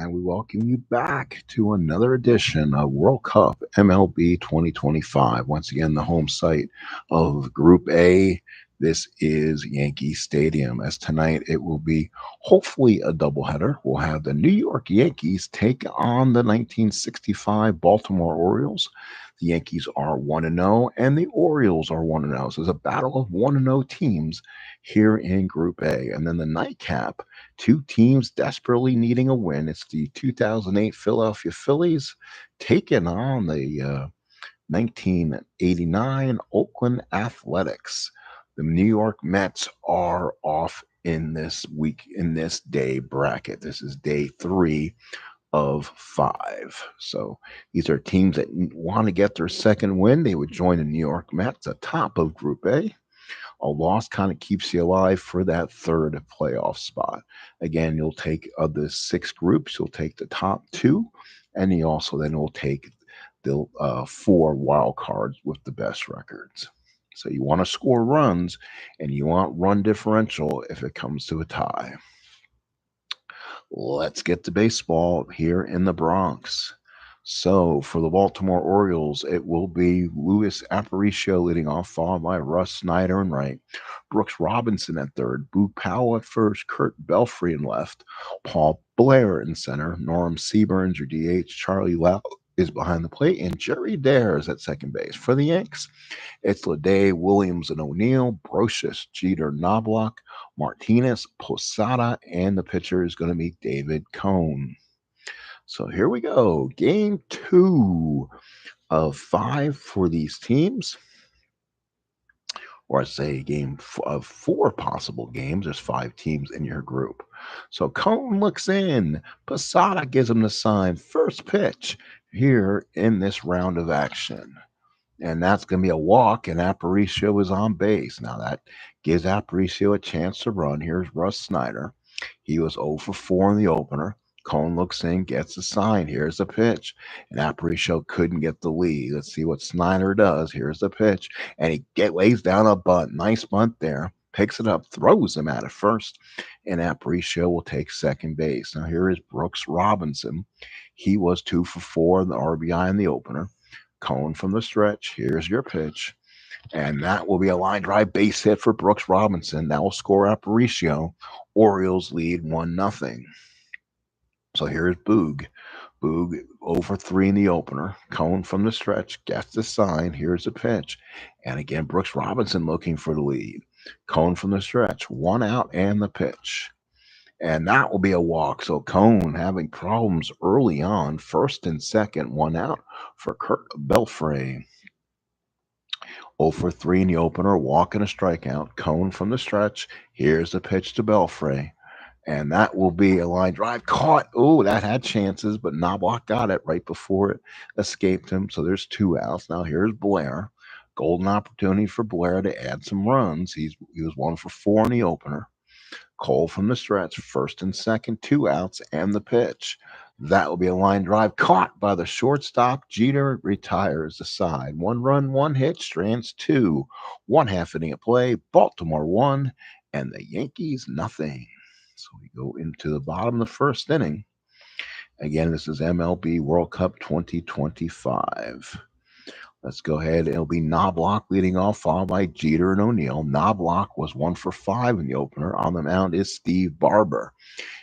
and we welcome you back to another edition of World Cup MLB 2025. Once again, the home site of Group A. This is Yankee Stadium, as tonight it will be hopefully a doubleheader. We'll have the New York Yankees take on the 1965 Baltimore Orioles. The Yankees are 1 0, and the Orioles are 1 0. So it's a battle of 1 0 teams here in Group A. And then the nightcap, two teams desperately needing a win. It's the 2008 Philadelphia Phillies taking on the 1989 Oakland Athletics. The New York Mets are off in this week, in this day bracket. This is day 3 of 5. So these are teams that want to get their second win. They would join the New York Mets atop of Group A. A loss kind of keeps you alive for that third playoff spot. Again, you'll take of the six groups, you'll take the top two, and you also then will take the four wild cards with the best records. So you want to score runs and you want run differential if it comes to a tie. Let's get to baseball here in the Bronx. So for the Baltimore Orioles, it will be Luis Aparicio leading off, followed by Russ Snyder in right, Brooks Robinson at third, Boog Powell at first, Kurt Belfry in left, Paul Blair in center, Norm Seaburns, your DH, Charlie Lau is behind the plate, and Jerry Dare is at second base. For the Yanks, it's Leday, Williams, and O'Neill, Brocious, Jeter, Knobloch, Martinez, Posada, and the pitcher is going to be David Cone. So here we go. Game 2 of 5 for these teams, or I say of 4 possible games. There's 5 teams in your group. So Cone looks in. Posada gives him the sign. First pitch here in this round of action. And that's going to be a walk, and Aparicio is on base. Now that gives Aparicio a chance to run. Here's Russ Snyder. He was 0 for 4 in the opener. Cone looks in, gets a sign. Here's the pitch. And Aparicio couldn't get the lead. Let's see what Snyder does. Here's the pitch. And lays down a bunt. Nice bunt there. Picks it up, throws him at it first, and Aparicio will take second base. Now here is Brooks Robinson. He was 2 for 4 in the RBI in the opener. Cone from the stretch. Here's your pitch. And that will be a line drive base hit for Brooks Robinson. That will score Aparicio. Orioles lead 1-0. So here's Boog. Boog over 3 in the opener. Cone from the stretch gets the sign. Here's the pitch. And again, Brooks Robinson looking for the lead. Cone from the stretch. 1 out and the pitch. And that will be a walk. So Cone having problems early on. First and second, 1 out for Kurt Belfry. 0 for 3 in the opener, walk and a strikeout. Cone from the stretch. Here's the pitch to Belfry. And that will be a line drive caught. Oh, that had chances, but Knobloch got it right before it escaped him. So there's 2 outs. Now here's Blair. Golden opportunity for Blair to add some runs. He was 1 for 4 in the opener. Cole from the stretch, first and second, 2 outs, and the pitch. That will be a line drive caught by the shortstop. Jeter retires the side. 1 run, 1 hit, Strands 2. 1/2 inning of play. Baltimore 1, and the Yankees nothing. So we go into the bottom of the first inning. Again, this is MLB World Cup 2025. Let's go ahead. It'll be Knobloch leading off, followed by Jeter and O'Neill. Knobloch was 1 for 5 in the opener. On the mound is Steve Barber.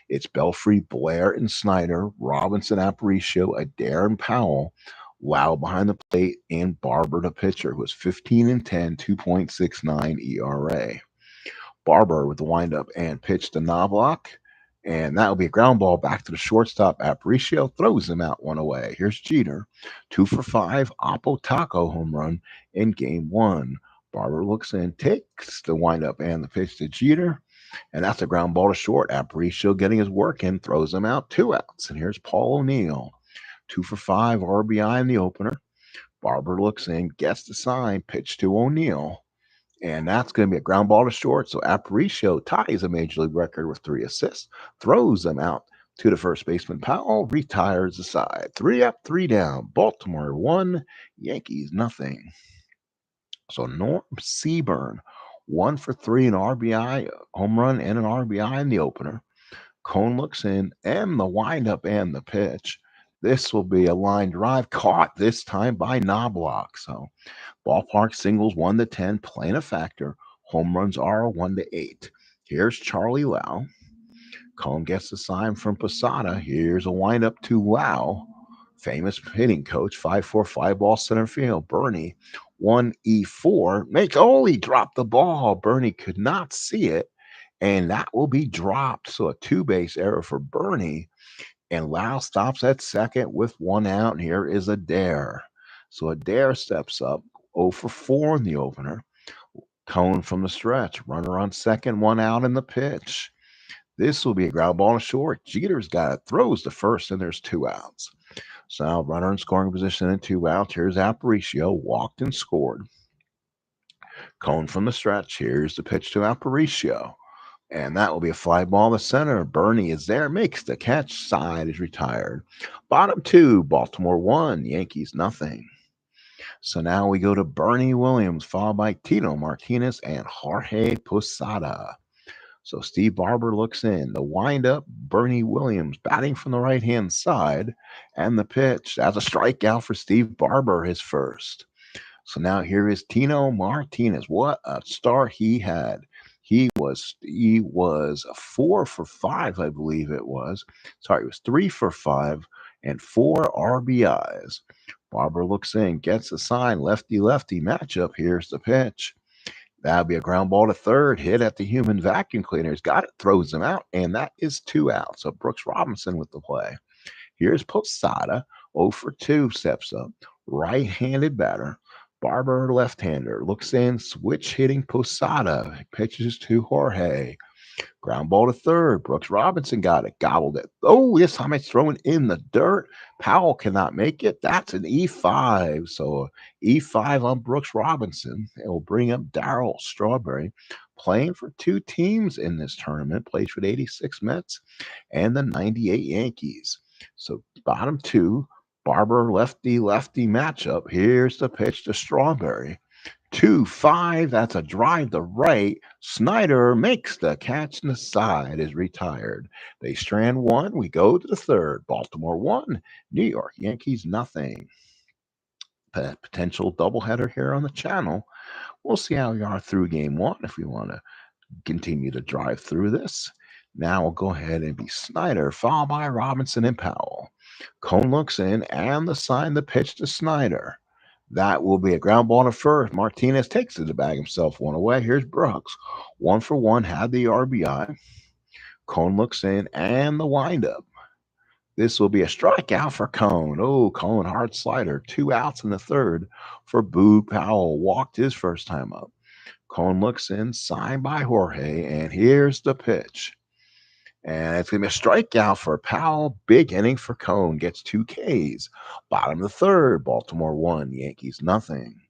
It's Belfry, Blair, and Snyder, Robinson, Aparicio, Adair, and Powell. Lau behind the plate, and Barber, the pitcher, who was 15 and 10, 2.69 ERA. Barber with the windup and pitch to Knobloch. And that will be a ground ball back to the shortstop. Aparicio throws him out 1 away. Here's Jeter. 2 for 5. Oppo Taco home run in game 1. Barber looks in, takes the windup and the pitch to Jeter. And that's a ground ball to short. Aparicio getting his work in, throws him out. 2 outs. And here's Paul O'Neill. 2 for 5 RBI in the opener. Barber looks in, gets the sign, pitch to O'Neill. And that's going to be a ground ball to short. So Aparicio ties a major league record with 3 assists, throws them out to the first baseman. Powell retires the side. 3 up, 3 down. Baltimore 1, Yankees nothing. So Norm Seaburn, 1 for 3 in RBI, home run, and an RBI in the opener. Cone looks in, and the windup and the pitch. This will be a line drive caught this time by Knobloch. So ballpark singles 1 to 10, playing a factor. Home runs are 1 to 8. Here's Charlie Lau. Cone gets the sign from Posada. Here's a windup to Lau. Famous hitting coach, 5-4, fly ball center field. Bernie, 1E4. He dropped the ball. Bernie could not see it, and that will be dropped. So a two-base error for Bernie. And Lau stops at second with 1 out. And here is Adair. So Adair steps up, 0 for 4 in the opener. Cone from the stretch. Runner on second, 1 out in the pitch. This will be a ground ball to short. Jeter's got it, throws to first, and there's 2 outs. So now runner in scoring position and 2 outs. Here's Aparicio, walked and scored. Cone from the stretch. Here's the pitch to Aparicio. And that will be a fly ball to center. Bernie is there, makes the catch. Side is retired. Bottom 2, Baltimore 1, Yankees nothing. So now we go to Bernie Williams, followed by Tino Martinez and Jorge Posada. So Steve Barber looks in. The windup, Bernie Williams batting from the right hand side. And the pitch. That's a strikeout for Steve Barber, his first. So now here is Tino Martinez. What a start he had. He was 4 for 5, I believe it was. Sorry, it was 3 for 5 and 4 RBIs. Barber looks in, gets a sign, lefty lefty matchup. Here's the pitch. That'll be a ground ball to third, hit at the human vacuum cleaner. He's got it, throws him out, and that is 2 outs. So Brooks Robinson with the play. Here's Posada, 0 for 2, steps up, right-handed batter. Barber, left-hander, looks in, switch hitting Posada, pitches to Jorge. Ground ball to third. Brooks Robinson got it, gobbled it. Oh, this time it's thrown in the dirt. Powell cannot make it. That's an E5. So E5 on Brooks Robinson. It will bring up Darryl Strawberry, playing for 2 teams in this tournament. Plays for the 86 Mets and the 98 Yankees. So bottom 2, Barber lefty lefty matchup. Here's the pitch to Strawberry. 2-5. That's a drive to right. Snyder makes the catch, and the side is retired. They strand 1. We go to the third. Baltimore 1, New York Yankees nothing. Potential doubleheader here on the channel. We'll see how we are through game 1 if we want to continue to drive through this. Now we'll go ahead and be Snyder, followed by Robinson and Powell. Cone looks in, and the sign, the pitch to Snyder. That will be a ground ball to first. Martinez takes it to bag himself 1 away. Here's Brooks. 1 for 1, had the RBI. Cone looks in, and the windup. This will be a strikeout for Cone. Oh, Cone, hard slider. 2 outs in the third for Boo Powell. Walked his first time up. Cone looks in, signed by Jorge, and here's the pitch. And it's going to be a strikeout for Powell. Big inning for Cone. Gets 2 Ks. Bottom of the third. Baltimore 1, Yankees nothing.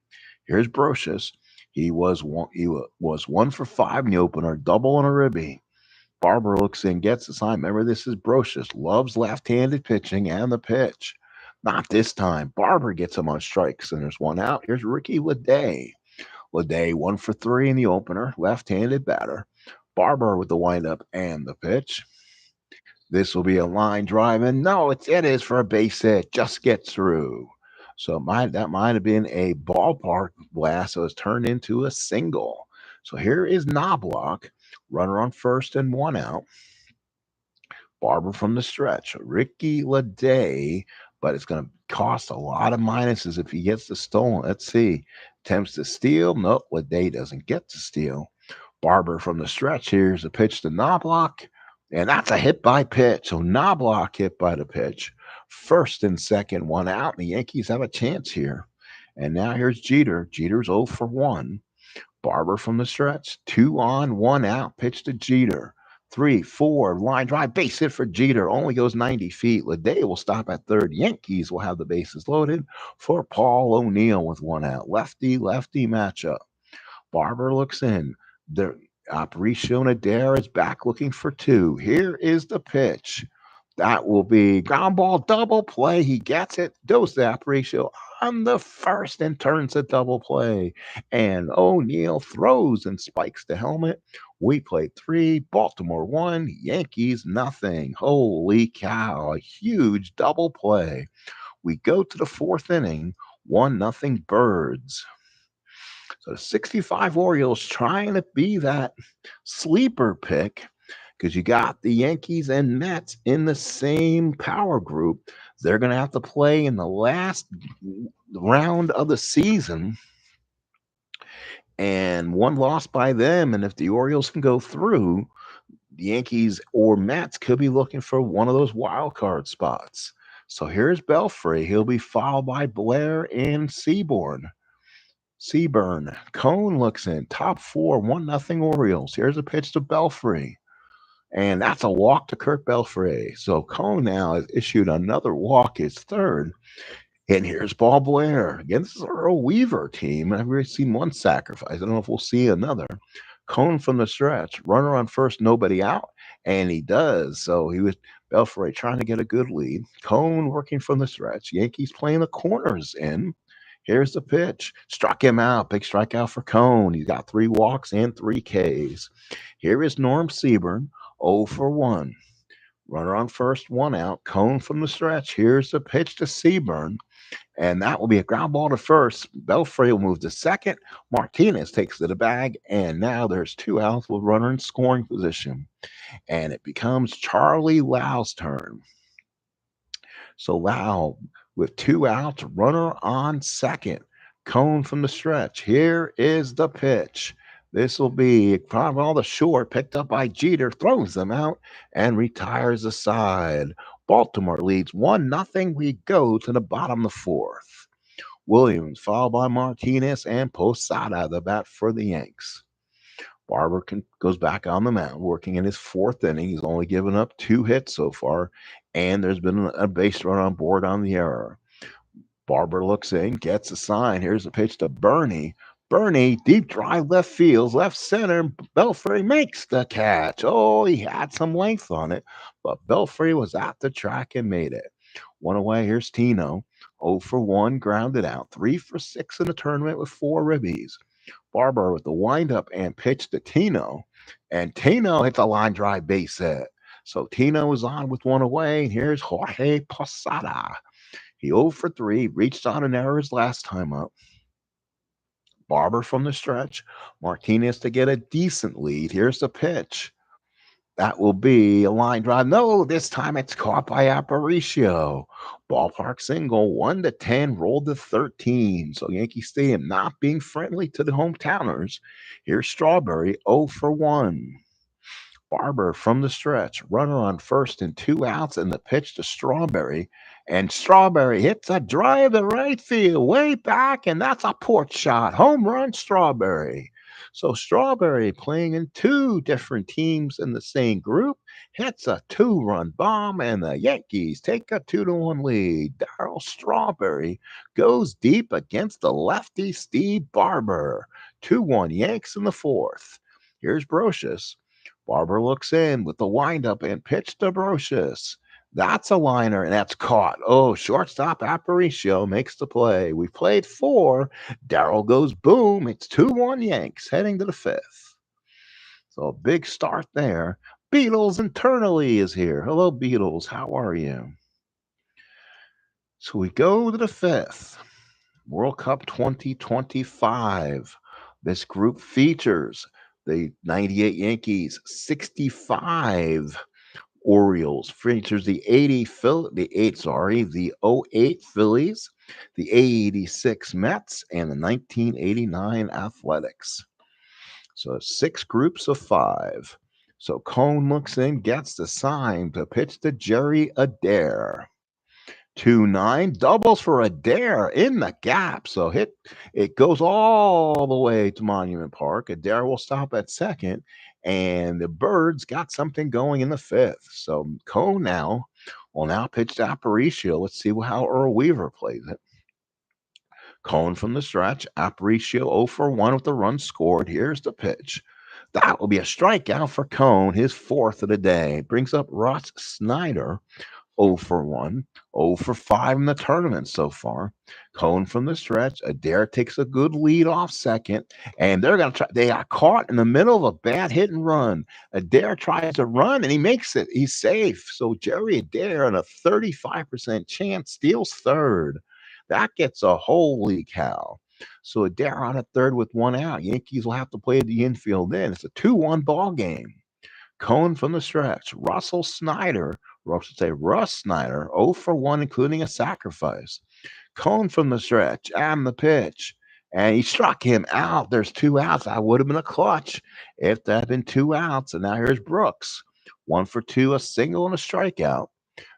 Here's Brocious. He was 1 for 5 in the opener. Double and a ribby. Barber looks in, gets the sign. Remember, this is Brocious. Loves left-handed pitching and the pitch. Not this time. Barber gets him on strikes, and there's 1 out. Here's Ricky Leday. Leday 1 for 3 in the opener. Left-handed batter. Barber with the windup and the pitch. This will be a line drive, and no, it is for a base hit. Just gets through. So that might have been a ballpark blast. So it's turned into a single. So here is Knobloch, runner on first and 1 out. Barber from the stretch. Ricky Leday, but it's going to cost a lot of minuses if he gets the stolen. Let's see. Attempts to steal. Nope, Leday doesn't get to steal. Barber from the stretch. Here's a pitch to Knobloch, and that's a hit by pitch. So Knobloch hit by the pitch. First and second, 1 out. And the Yankees have a chance here. And now here's Jeter. Jeter's 0 for 1. Barber from the stretch. 2 on, 1 out. Pitch to Jeter. 3-4, line drive, base hit for Jeter. Only goes 90 feet. Leday will stop at third. Yankees will have the bases loaded for Paul O'Neill with 1 out. Lefty lefty matchup. Barber looks in. The Aparicio and Adair is back looking for 2. Here is the pitch. That will be ground ball, double play. He gets it. Goes to Aparicio on the first and turns a double play. And O'Neill throws and spikes the helmet. We played 3, Baltimore 1, Yankees nothing. Holy cow, a huge double play. We go to the fourth inning, 1-0 Birds. So the 65 Orioles trying to be that sleeper pick because you got the Yankees and Mets in the same power group. They're going to have to play in the last round of the season, and one loss by them. And if the Orioles can go through, the Yankees or Mets could be looking for one of those wild card spots. So here's Belfry. He'll be followed by Blair and Seaburn. Cone looks in. Top four, 1-0 Orioles. Here's a pitch to Belfry. And that's a walk to Kurt Belfry. So Cone now has issued another walk, his third. And here's Paul Blair. Again, this is an Earl Weaver team. I've already seen one sacrifice. I don't know if we'll see another. Cone from the stretch. Runner on first, nobody out. And he does. So he was Belfry trying to get a good lead. Cone working from the stretch. Yankees playing the corners in. Here's the pitch. Struck him out. Big strikeout for Cone. He's got 3 walks and 3 Ks. Here is Norm Seaburn, 0 for 1. Runner on first, 1 out. Cone from the stretch. Here's the pitch to Seaburn. And that will be a ground ball to first. Belfry will move to second. Martinez takes to the bag. And now there's 2 outs with runner in scoring position. And it becomes Charlie Lau's turn. So Lau with 2 outs, runner on second. Cone from the stretch. Here is the pitch. This will be from all the short, picked up by Jeter, throws them out and retires the side. Baltimore leads 1-0. We go to the bottom of the fourth. Williams followed by Martinez and Posada, the bat for the Yanks. Barber goes back on the mound, working in his 4th inning. He's only given up 2 hits so far, and there's been a base run on board on the error. Barber looks in, gets a sign. Here's a pitch to Bernie. Bernie, deep drive left field, left center. Belfry makes the catch. Oh, he had some length on it, but Belfry was at the track and made it. One away. Here's Tino. 0 for 1, grounded out. 3 for 6 in the tournament with 4 ribbies. Barber with the windup and pitch to Tino. And Tino hits a line drive base hit. So Tino is on with 1 away. Here's Jorge Posada. He 0 for 3, reached on an error his last time up. Barber from the stretch. Martinez to get a decent lead. Here's the pitch. That will be a line drive. No, this time it's caught by Aparicio. Ballpark single, 1-10, rolled to 13. So Yankee Stadium not being friendly to the hometowners. Here's Strawberry, 0 for 1. Barber from the stretch, runner on first and 2 outs, and the pitch to Strawberry. And Strawberry hits a drive to right field, way back, and that's a porch shot. Home run, Strawberry. So Strawberry playing in 2 different teams in the same group hits a 2-run bomb, and the Yankees take a 2-1 lead. Darryl Strawberry goes deep against the lefty Steve Barber. 2-1 Yanks in the 4th. Here's Brocious. Barber looks in with the windup and pitch to Brocious. That's a liner, and that's caught. Oh, shortstop Aparicio makes the play. We played 4. Darryl goes boom. It's 2-1 Yanks heading to the 5th. So a big start there. Beatles internally is here. Hello, Beatles. How are you? So we go to the 5th. World Cup 2025. This group features the 98 Yankees, 65 Orioles, features the the '08 Phillies, the '86 Mets, and the 1989 Athletics. So 6 groups of 5. So Cone looks in, gets the sign to pitch to Jerry Adair. 2-9 doubles for Adair in the gap. So it goes all the way to Monument Park. Adair will stop at second, and the Birds got something going in the 5th. So Cone will now pitch to Aparicio. Let's see how Earl Weaver plays it. Cone from the stretch. Aparicio 0 for 1 with the run scored. Here's the pitch. That will be a strikeout for Cone, his 4th of the day. Brings up Ross Snyder 0 for 1, 0 for 5 in the tournament so far. Cone from the stretch. Adair takes a good lead off second, and they're going to try. They got caught in the middle of a bad hit and run. Adair tries to run, and he makes it. He's safe. So Jerry Adair, on a 35% chance, steals third. That gets a holy cow. So Adair on a third with one out. Yankees will have to play the infield then. It's a 2-1 ball game. Cone from the stretch. Russell Snyder, or I should say Russ Snyder, 0 for 1, including a sacrifice. Cone from the stretch and the pitch. And he struck him out. There's two outs. That would have been a clutch if that had been two outs. And now here's Brooks. 1 for 2, a single and a strikeout.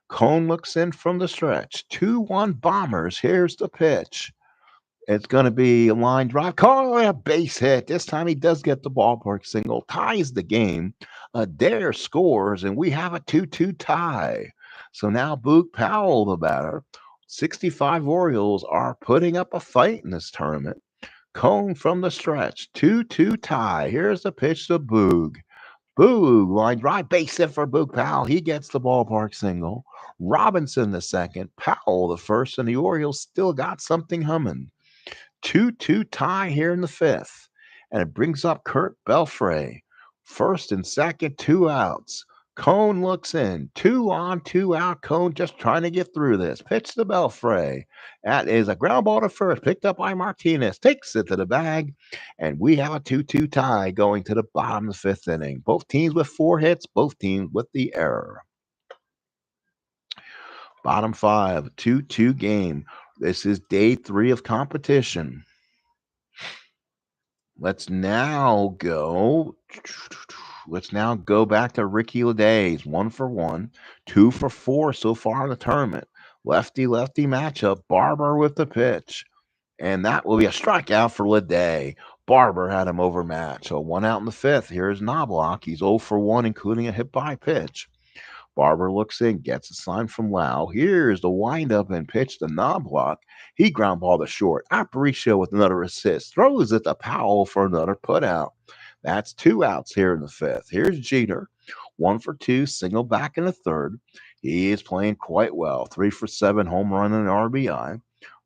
Cone looks in from the stretch. 2-1 Bombers. Here's the pitch. It's going to be a line drive. Call a base hit. This time he does get the ballpark single, ties the game. Adair scores, and we have a 2-2 tie. So now Boog Powell, the batter. 65 Orioles are putting up a fight in this tournament. Cone from the stretch. 2-2 tie. Here's the pitch to Boog. Boog, line drive, base hit for Boog Powell. He gets the ballpark single. Robinson the second, Powell the first, and the Orioles still got something humming. 2-2 tie here in the fifth. And it brings up Kurt Belfray. First and second, two outs. Cone looks in. 2 on, 2 out. Cone just trying to get through this. Pitch to Belfray. That is a ground ball to first, picked up by Martinez. Takes it to the bag. And we have a 2-2 tie going to the bottom of the fifth inning. Both teams with 4 hits, both teams with the error. Bottom 5, 2-2 game. This is day 3 of competition. Let's now go. Let's now go back to Ricky Leday's 1 for 1, 2 for 4 so far in the tournament. Lefty lefty matchup. Barber with the pitch, and that will be a strikeout for Leday. Barber had him overmatched. So 1 out in the fifth. Here's Knobloch. He's 0 for 1, including a hit by pitch. Barber looks in, gets a sign from Lau. Here's the windup and pitch to Knobloch. He ground ball to short. Aparicio with another assist. Throws it to Powell for another putout. That's 2 outs here in the fifth. Here's Jeter. 1 for 2, single back in the third. He is playing quite well. 3 for 7, home run and RBI.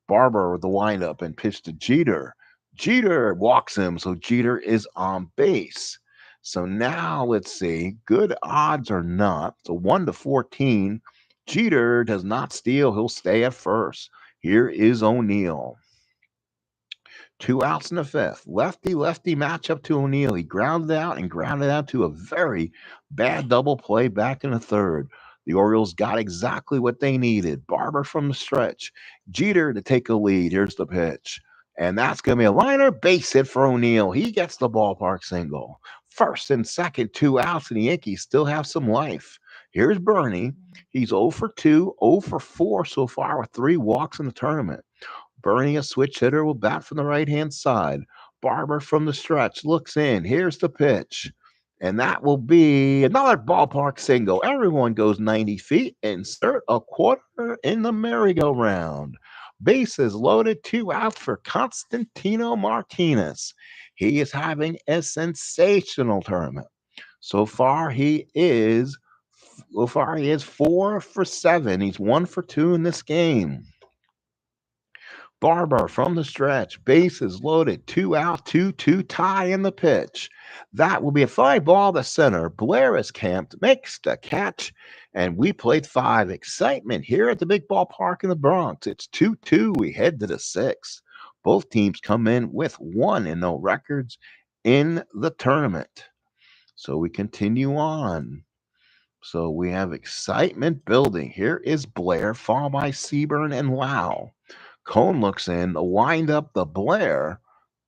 Barber with the windup and pitch to Jeter. Jeter walks him, so Jeter is on base. So now let's see. Good odds or not. So 1 to 14. Jeter does not steal. He'll stay at first. Here is O'Neill. 2 outs in the fifth. Lefty lefty matchup to O'Neill. He grounded out to a very bad double play back in the third. The Orioles got exactly what they needed. Barber from the stretch. Jeter to take a lead. Here's the pitch. And that's going to be a liner, base hit for O'Neill. He gets the ballpark single. First and second, 2 outs, and the Yankees still have some life. Here's Bernie. He's 0 for 2, 0 for 4 so far with 3 walks in the tournament. Bernie, a switch hitter, will bat from the right-hand side. Barber from the stretch looks in. Here's the pitch. And that will be another ballpark single. Everyone goes 90 feet. Insert a quarter in the merry-go-round. Bases loaded, 2 outs for Constantino Martinez. He is having a sensational tournament. So far he is 4 for 7. He's 1 for 2 in this game. Barber from the stretch, bases loaded, 2 out, 2-2 tie in the pitch. That will be a fly ball to center. Blair is camped, makes the catch, and we played 5. Excitement here at the big ballpark in the Bronx. It's 2-2. We head to the 6th. Both teams come in with 1 and no records in the tournament. So we continue on. So we have excitement building. Here is Blair, followed by Seaburn and Lau. Cone looks in, the windup, the Blair,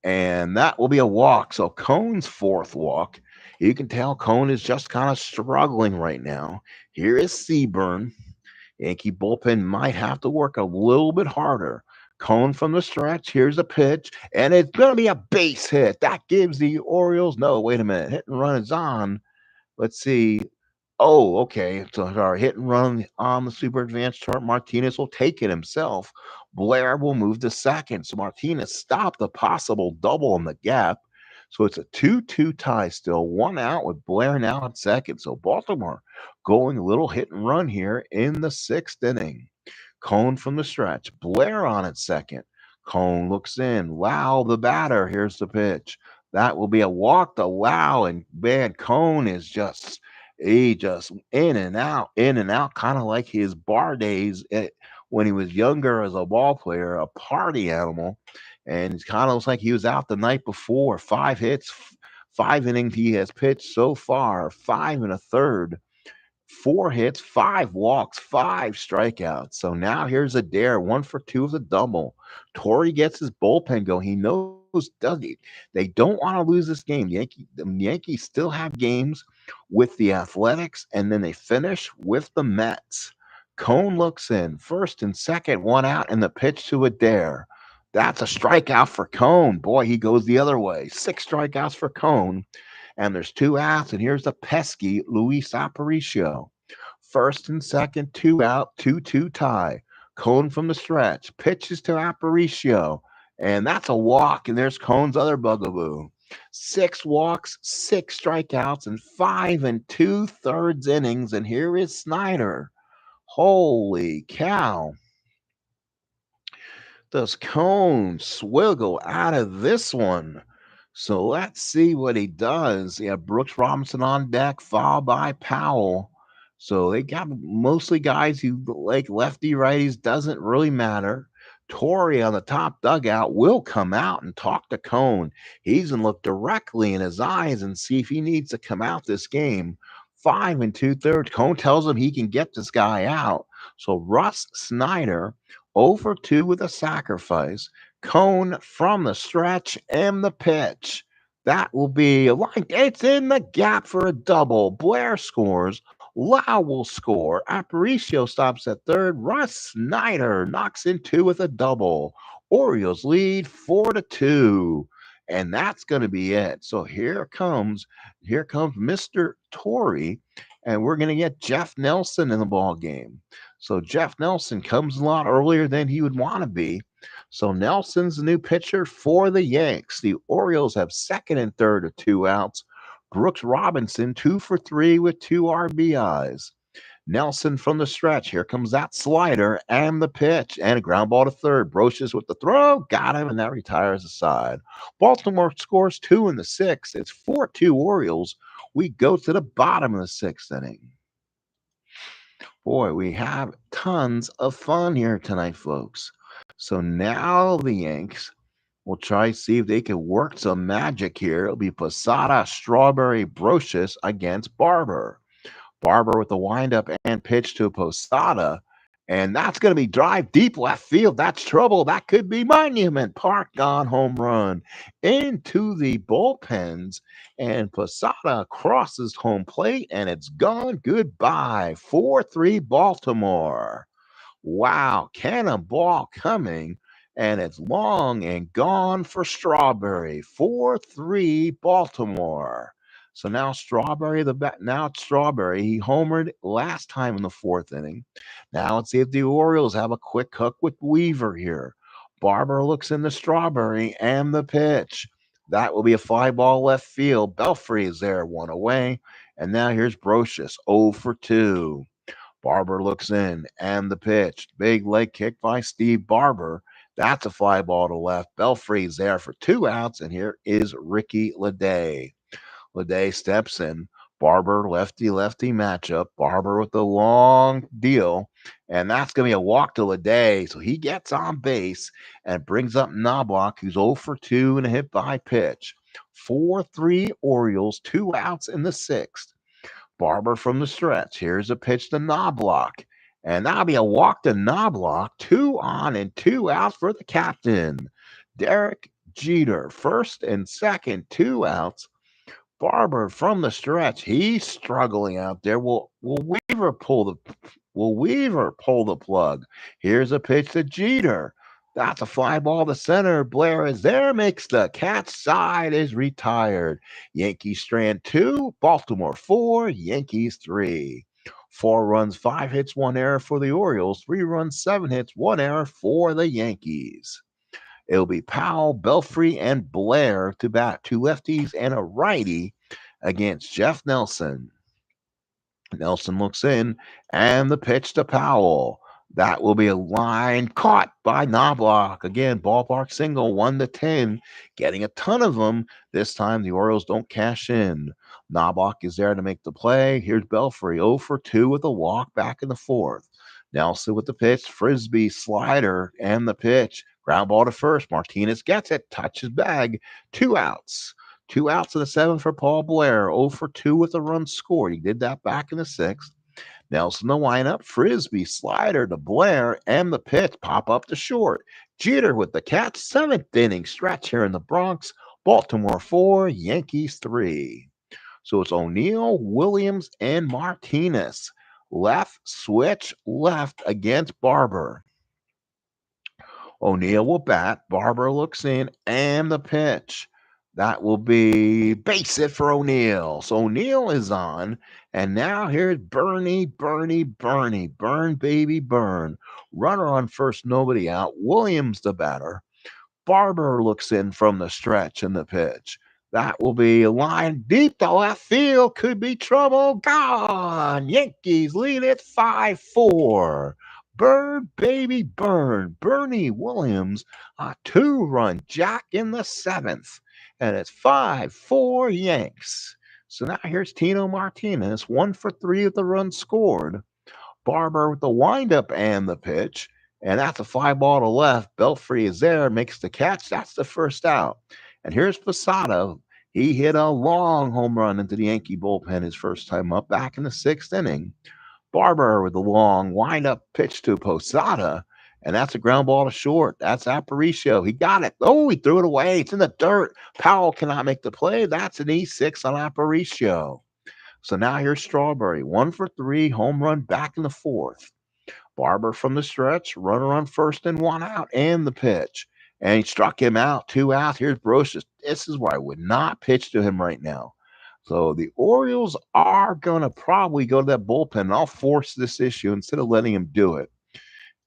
and that will be a walk. So Cone's 4th walk. You can tell Cone is just kind of struggling right now. Here is Seaburn. Yankee bullpen might have to work a little bit harder. Cone from the stretch. Here's a pitch, and it's going to be a base hit. That gives the Orioles. No, wait a minute. Hit and run is on. Let's see. Oh, okay. So our hit and run on the super advanced chart. Martinez will take it himself. Blair will move to second. So Martinez stopped the possible double in the gap. So it's a 2-2 tie still, one out with Blair now at second. So Baltimore going a little hit and run here in the sixth inning. Cone from the stretch. Blair on at second. Cone looks in. Wow, the batter. Here's the pitch. That will be a walk to Wow. And man, Cone is he just in and out, kind of like his bar days when he was younger as a ball player, a party animal. And it kind of looks like he was out the night before. 5 hits, 5 innings he has pitched so far, five and a third. 4 hits, 5 walks, 5 strikeouts. So now here's a dare, 1 for 2 with a double. Torrey gets his bullpen going. He knows, does he? They don't want to lose this game. The Yankees still have games with the Athletics, and then they finish with the Mets. Cone looks in, first and second, one out, and the pitch to a dare. That's a strikeout for Cone. Boy, he goes the other way. 6 strikeouts for Cone, and there's 2 outs, and here's the pesky Luis Aparicio. First and second, 2 out, 2-2 tie. Cone from the stretch, pitches to Aparicio, and that's a walk, and there's Cone's other bugaboo. 6 walks, 6 strikeouts, and 5 and 2/3 innings, and here is Snyder. Holy cow. Does Cone swiggle out of this one? So let's see what he does. Yeah, Brooks Robinson on deck, followed by Powell. So they got mostly guys who like lefty righties, doesn't really matter. Torrey on the top dugout will come out and talk to Cone. He's going to look directly in his eyes and see if he needs to come out this game. 5 and 2/3. Cone tells him he can get this guy out. So Russ Snyder, 0 for 2 with a sacrifice. Cone from the stretch and the pitch. That will be like it's in the gap for a double. Blair scores. Lau will score. Aparicio stops at third. Russ Snyder knocks in two with a double. Orioles lead 4-2. And that's going to be it. So here comes Mr. Torrey, and we're going to get Jeff Nelson in the ball game. So Jeff Nelson comes a lot earlier than he would want to be. So Nelson's the new pitcher for the Yanks. The Orioles have second and third of 2 outs. Brooks Robinson, 2 for 3 with 2 RBIs. Nelson from the stretch. Here comes that slider and the pitch. And a ground ball to third. Brocious with the throw. Got him, and that retires the side. Baltimore scores 2 in the sixth. It's 4-2 Orioles. We go to the bottom of the sixth inning. Boy, we have tons of fun here tonight, folks. So now the Yanks will try to see if they can work some magic here. It'll be Posada, Strawberry, Brocious against Barber. Barber with the windup and pitch to Posada. And that's going to be drive deep left field. That's trouble. That could be Monument Park gone home run into the bullpens. And Posada crosses home plate, and it's gone. Goodbye. 4-3 Baltimore. Wow, cannonball coming, and it's long and gone for Strawberry. 4-3 Baltimore. So now now it's Strawberry. He homered last time in the fourth inning. Now let's see if the Orioles have a quick hook with Weaver here. Barber looks in the Strawberry and the pitch. That will be a fly ball left field. Belfry is there, one away. And now here's Brocious, 0 for 2. Barber looks in and the pitch. Big leg kick by Steve Barber. That's a fly ball to left. Belfry's there for 2 outs, and here is Ricky Leday. Leday steps in. Barber lefty matchup. Barber with the long deal, and that's going to be a walk to Leday. So he gets on base and brings up Knobloch, who's 0 for 2 and a hit by pitch. 4-3 Orioles, 2 outs in the sixth. Barber from the stretch. Here's a pitch to Knobloch. And that'll be a walk to Knobloch. 2 on and 2 out for the captain. Derek Jeter, first and second, 2 outs. Barber from the stretch. He's struggling out there. Will Weaver pull the plug? Here's a pitch to Jeter. That's a fly ball to center. Blair is there, makes the catch. Side is retired. Yankees strand 2, Baltimore 4, Yankees 3. 4 runs, 5 hits, 1 error for the Orioles. 3 runs, 7 hits, 1 error for the Yankees. It'll be Powell, Belfry, and Blair to bat. Two lefties and a righty against Jeff Nelson. Nelson looks in, and the pitch to Powell. That will be a line caught by Knobloch. Again, ballpark single, 1-10, getting a ton of them. This time the Orioles don't cash in. Knobloch is there to make the play. Here's Belfry, 0 for 2 with a walk back in the fourth. Nelson with the pitch, Frisbee, slider, and the pitch. Ground ball to first. Martinez gets it, touches bag. 2 outs. 2 outs in the seventh for Paul Blair. 0 for 2 with a run scored. He did that back in the sixth. Nelson the lineup. Frisbee slider to Blair and the pitch. Pop up to short. Jeter with the catch. Seventh inning stretch here in the Bronx. Baltimore 4, Yankees 3. So it's O'Neill, Williams, and Martinez. Left switch left against Barber. O'Neill will bat. Barber looks in, and the pitch. That will be base hit for O'Neill. So O'Neill is on, and now here's Bernie, burn, baby, burn. Runner on first, nobody out. Williams the batter. Barber looks in from the stretch and the pitch. That will be a line deep to left field. Could be trouble. Gone. Yankees lead it 5-4. Burn, baby, burn. Bernie Williams, a two-run jack in the seventh. And it's 5-4 Yanks. So now here's Tino Martinez, 1 for 3 with the run scored. Barber with the windup and the pitch. And that's a fly ball to left. Belfry is there, makes the catch. That's the first out. And here's Posada. He hit a long home run into the Yankee bullpen his first time up back in the sixth inning. Barber with a long windup pitch to Posada. And that's a ground ball to short. That's Aparicio. He got it. Oh, he threw it away. It's in the dirt. Powell cannot make the play. That's an E6 on Aparicio. So now here's Strawberry. 1 for 3, home run back in the fourth. Barber from the stretch, runner on first and 1 out, and the pitch. And he struck him out, 2 outs. Here's Brocious. This is where I would not pitch to him right now. So the Orioles are going to probably go to that bullpen, and I'll force this issue instead of letting him do it.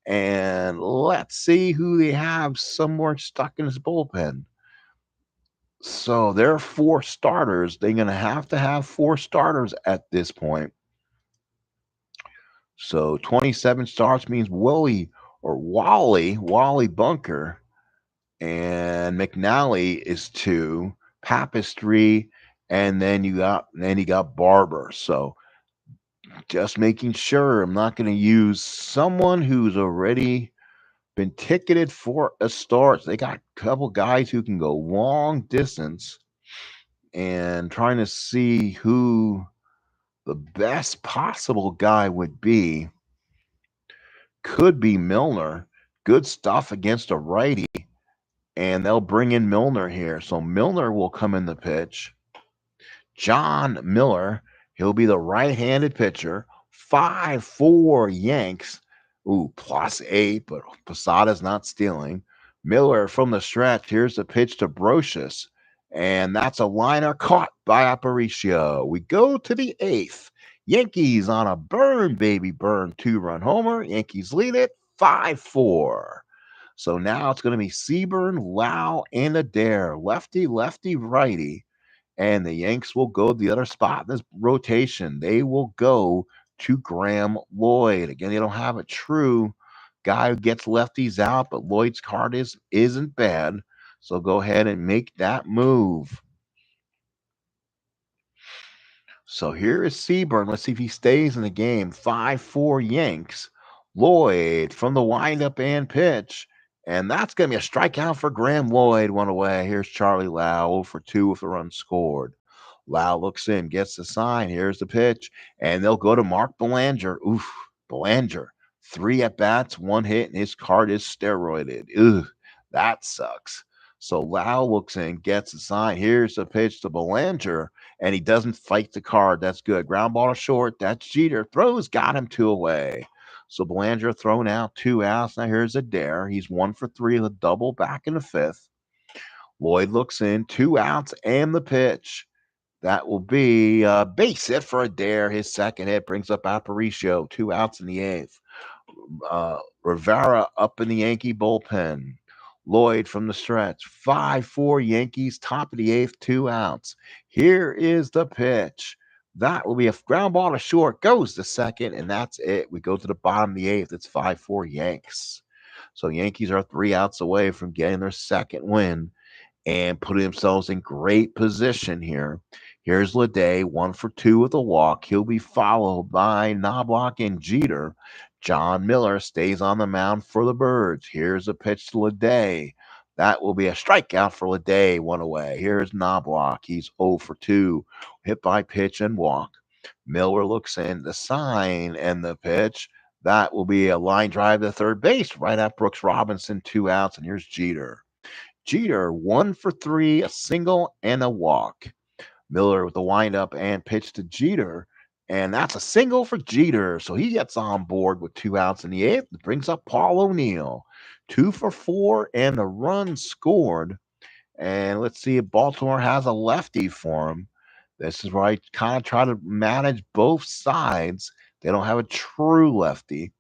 And let's see who they have somewhere stuck in his bullpen. So there are 4 starters. They're going to have 4 starters at this point. So 27 starts means Wally Bunker, and McNally is 2, Pappas 3, and then you got Barber. So just making sure I'm not going to use someone who's already been ticketed for a start. They got a couple guys who can go long distance, and trying to see who the best possible guy would be. Could be Milner. Good stuff against a righty, and they'll bring in Milner here. So Milner will come in the pitch. John Miller, he'll be the right-handed pitcher. 5-4 Yanks. Ooh, +8, but Posada's not stealing. Miller from the stretch. Here's the pitch to Brocious, and that's a liner caught by Aparicio. We go to the eighth. Yankees on a burn, baby, burn 2-run homer. Yankees lead it 5-4. So now it's going to be Seaburn, Lau, and Adair. Lefty, righty. And the Yanks will go the other spot in this rotation. They will go to Graham Lloyd. Again, they don't have a true guy who gets lefties out, but Lloyd's card isn't bad. So go ahead and make that move. So here is Seaburn. Let's see if he stays in the game. 5-4 Yanks. Lloyd from the windup and pitch. And that's going to be a strikeout for Graham Lloyd. One away. Here's Charlie Lau, 0 for 2 with a run scored. Lau looks in, gets the sign. Here's the pitch. And they'll go to Mark Belanger. Oof, Belanger. 3 at-bats, 1 hit, and his card is steroided. Ugh, that sucks. So Lau looks in, gets the sign. Here's the pitch to Belanger, and he doesn't fight the card. That's good. Ground ball to short. That's Jeter. Throws, got him 2 away. So Belanger thrown out, 2 outs. Now here's Adair. He's 1 for 3 with a double back in the fifth. Lloyd looks in, 2 outs, and the pitch. That will be a base hit for Adair. His second hit brings up Aparicio, 2 outs in the eighth. Rivera up in the Yankee bullpen. Lloyd from the stretch. 5-4 Yankees, top of the eighth, 2 outs. Here is the pitch. That will be a ground ball to short, goes to second, and that's it. We go to the bottom of the eighth. It's 5-4 Yanks. So Yankees are 3 outs away from getting their second win and putting themselves in great position here. Here's Leday, 1 for 2 with a walk. He'll be followed by Knobloch and Jeter. John Miller stays on the mound for the Birds. Here's a pitch to Leday. That will be a strikeout for Leday, one away. Here's Knobloch. He's 0 for 2, hit by pitch and walk. Miller looks in the sign and the pitch. That will be a line drive to third base right at Brooks Robinson, 2 outs. And here's Jeter. Jeter, 1 for 3, a single and a walk. Miller with the windup and pitch to Jeter. And that's a single for Jeter. So he gets on board with 2 outs in the eighth. Brings up Paul O'Neill. 2 for 4 and a run scored. And let's see if Baltimore has a lefty for him. This is where I kind of try to manage both sides. They don't have a true lefty.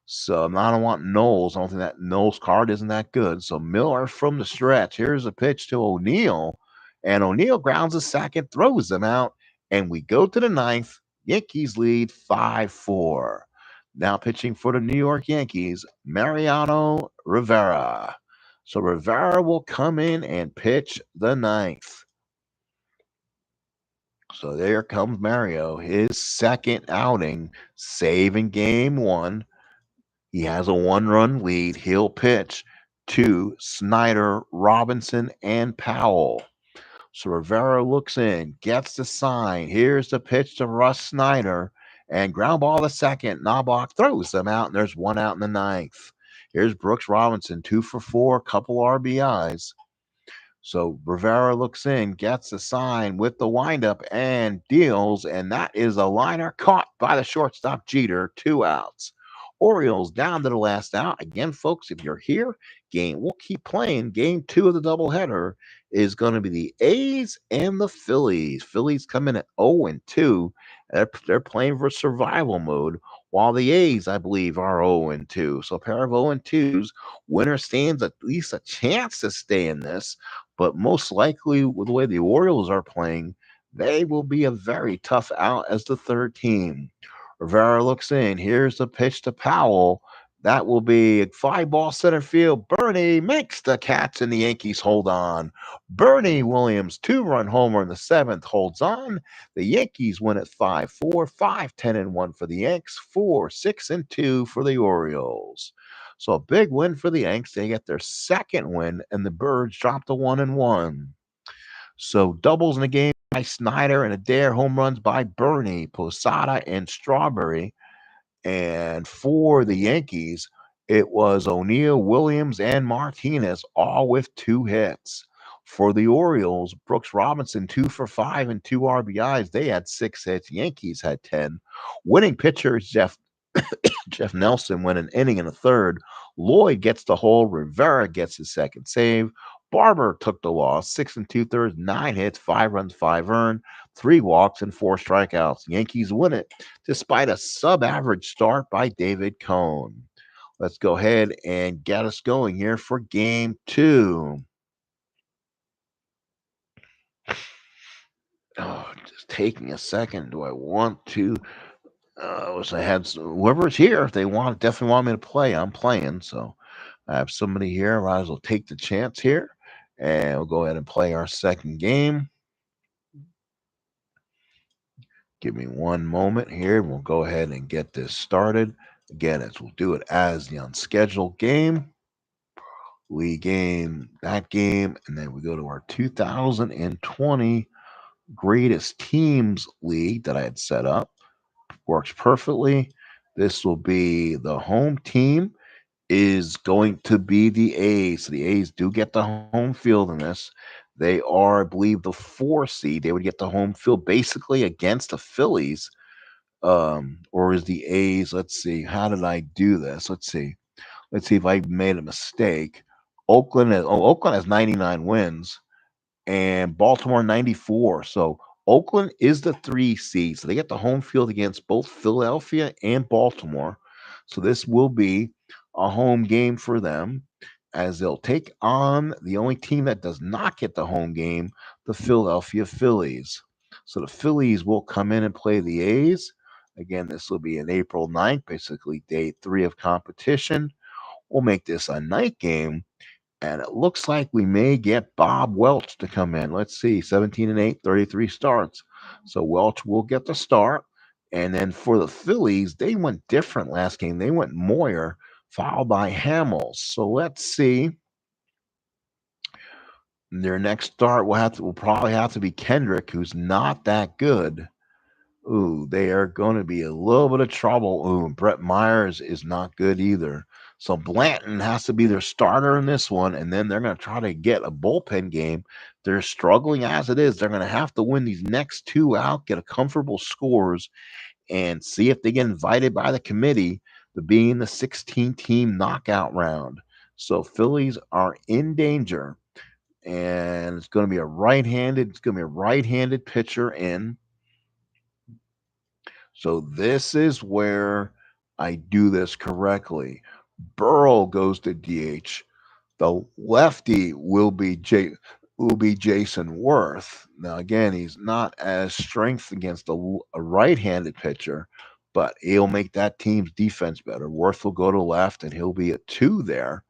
So I don't want Knowles. I don't think that Knowles card isn't that good. So Miller from the stretch. Here's a pitch to O'Neill. And O'Neill grounds a second, throws them out. And we go to the ninth. Yankees lead 5-4. Now pitching for the New York Yankees, Mariano Rivera. So Rivera will come in and pitch the ninth. So there comes Mario, his second outing, saving game one. He has a 1-run lead. He'll pitch to Snyder, Robinson, and Powell. So Rivera looks in, gets the sign. Here's the pitch to Russ Snyder. And ground ball to second. Knobloch throws them out, and there's 1 out in the ninth. Here's Brooks Robinson, 2 for 4, couple RBIs. So Rivera looks in, gets the sign with the windup and deals, and that is a liner caught by the shortstop Jeter, 2 outs. Orioles down to the last out. Again, folks, if you're here, we'll keep playing. Game two of the doubleheader is going to be the A's and the Phillies. Phillies come in at 0-2. They're playing for survival mode, while the A's, I believe, are 0-2. So a pair of 0-2s. Winner stands at least a chance to stay in this. But most likely, with the way the Orioles are playing, they will be a very tough out as the third team. Rivera looks in. Here's the pitch to Powell. That will be a fly ball center field. Bernie makes the catch, and the Yankees hold on. Bernie Williams, 2-run homer in the seventh, holds on. The Yankees win at 5-4, 5-10-1 for the Yanks, 4-6-2 for the Orioles. So a big win for the Yanks. They get their second win, and the Birds drop to 1-1. So doubles in the game by Snyder and Adair, home runs by Bernie, Posada, and Strawberry. And for the Yankees, it was O'Neill, Williams, and Martinez, all with 2 hits. For the Orioles, Brooks Robinson, 2 for 5 and 2 RBIs. They had 6 hits. Yankees had 10. Winning pitchers, Jeff Nelson went an inning and a third. Lloyd gets the hold. Rivera gets his second save. Barber took the loss, 6 2/3, 9 hits, 5 runs, 5 earned, 3 walks, and 4 strikeouts. Yankees win it despite a sub-average start by David Cone. Let's go ahead and get us going here for game two. Oh, just taking a second. Do I want to? So I had whoever's here, if they definitely want me to play, I'm playing. So I have somebody here. I might as well take the chance here, and we'll go ahead and play our second game. Give me one moment here. We'll go ahead and get this started. Again, we'll do it as the unscheduled game. We game that game, and then we go to our 2020 Greatest Teams League that I had set up. Works perfectly. This will be the home team is going to be the A's. So the A's do get the home field in this. They are, I believe, the 4 seed. They would get the home field basically against the Phillies. Or is the A's, let's see, how did I do this? Let's see. Let's see if I made a mistake. Oakland has 99 wins and Baltimore 94. So Oakland is the 3 seed. So they get the home field against both Philadelphia and Baltimore. So this will be a home game for them. as they'll take on the only team that does not get the home game, the Philadelphia Phillies. So the Phillies will come in and play the A's. Again, this will be an April 9th, basically day 3 of competition. We'll make this a night game, and it looks like we may get Bob Welch to come in. Let's see, 17 and 8, 33 starts. So Welch will get the start. And then for the Phillies, they went different last game. They went Moyer, followed by Hamels. So let's see. Their next start will probably have to be Kendrick, who's not that good. Ooh, they are going to be a little bit of trouble. Ooh, Brett Myers is not good either. So Blanton has to be their starter in this one, and then they're going to try to get a bullpen game. They're struggling as it is. They're going to have to win these next two out, get a comfortable scores, and see if they get invited by the committee to be in the 16-team knockout round. So Phillies are in danger, and it's going to be a right-handed pitcher in. So this is where I do this correctly. Burrow goes to DH. The lefty will be Jason Worth. Now again, he's not as strength against a right-handed pitcher, but he'll make that team's defense better. Worth will go to left, and he'll be a 2 there.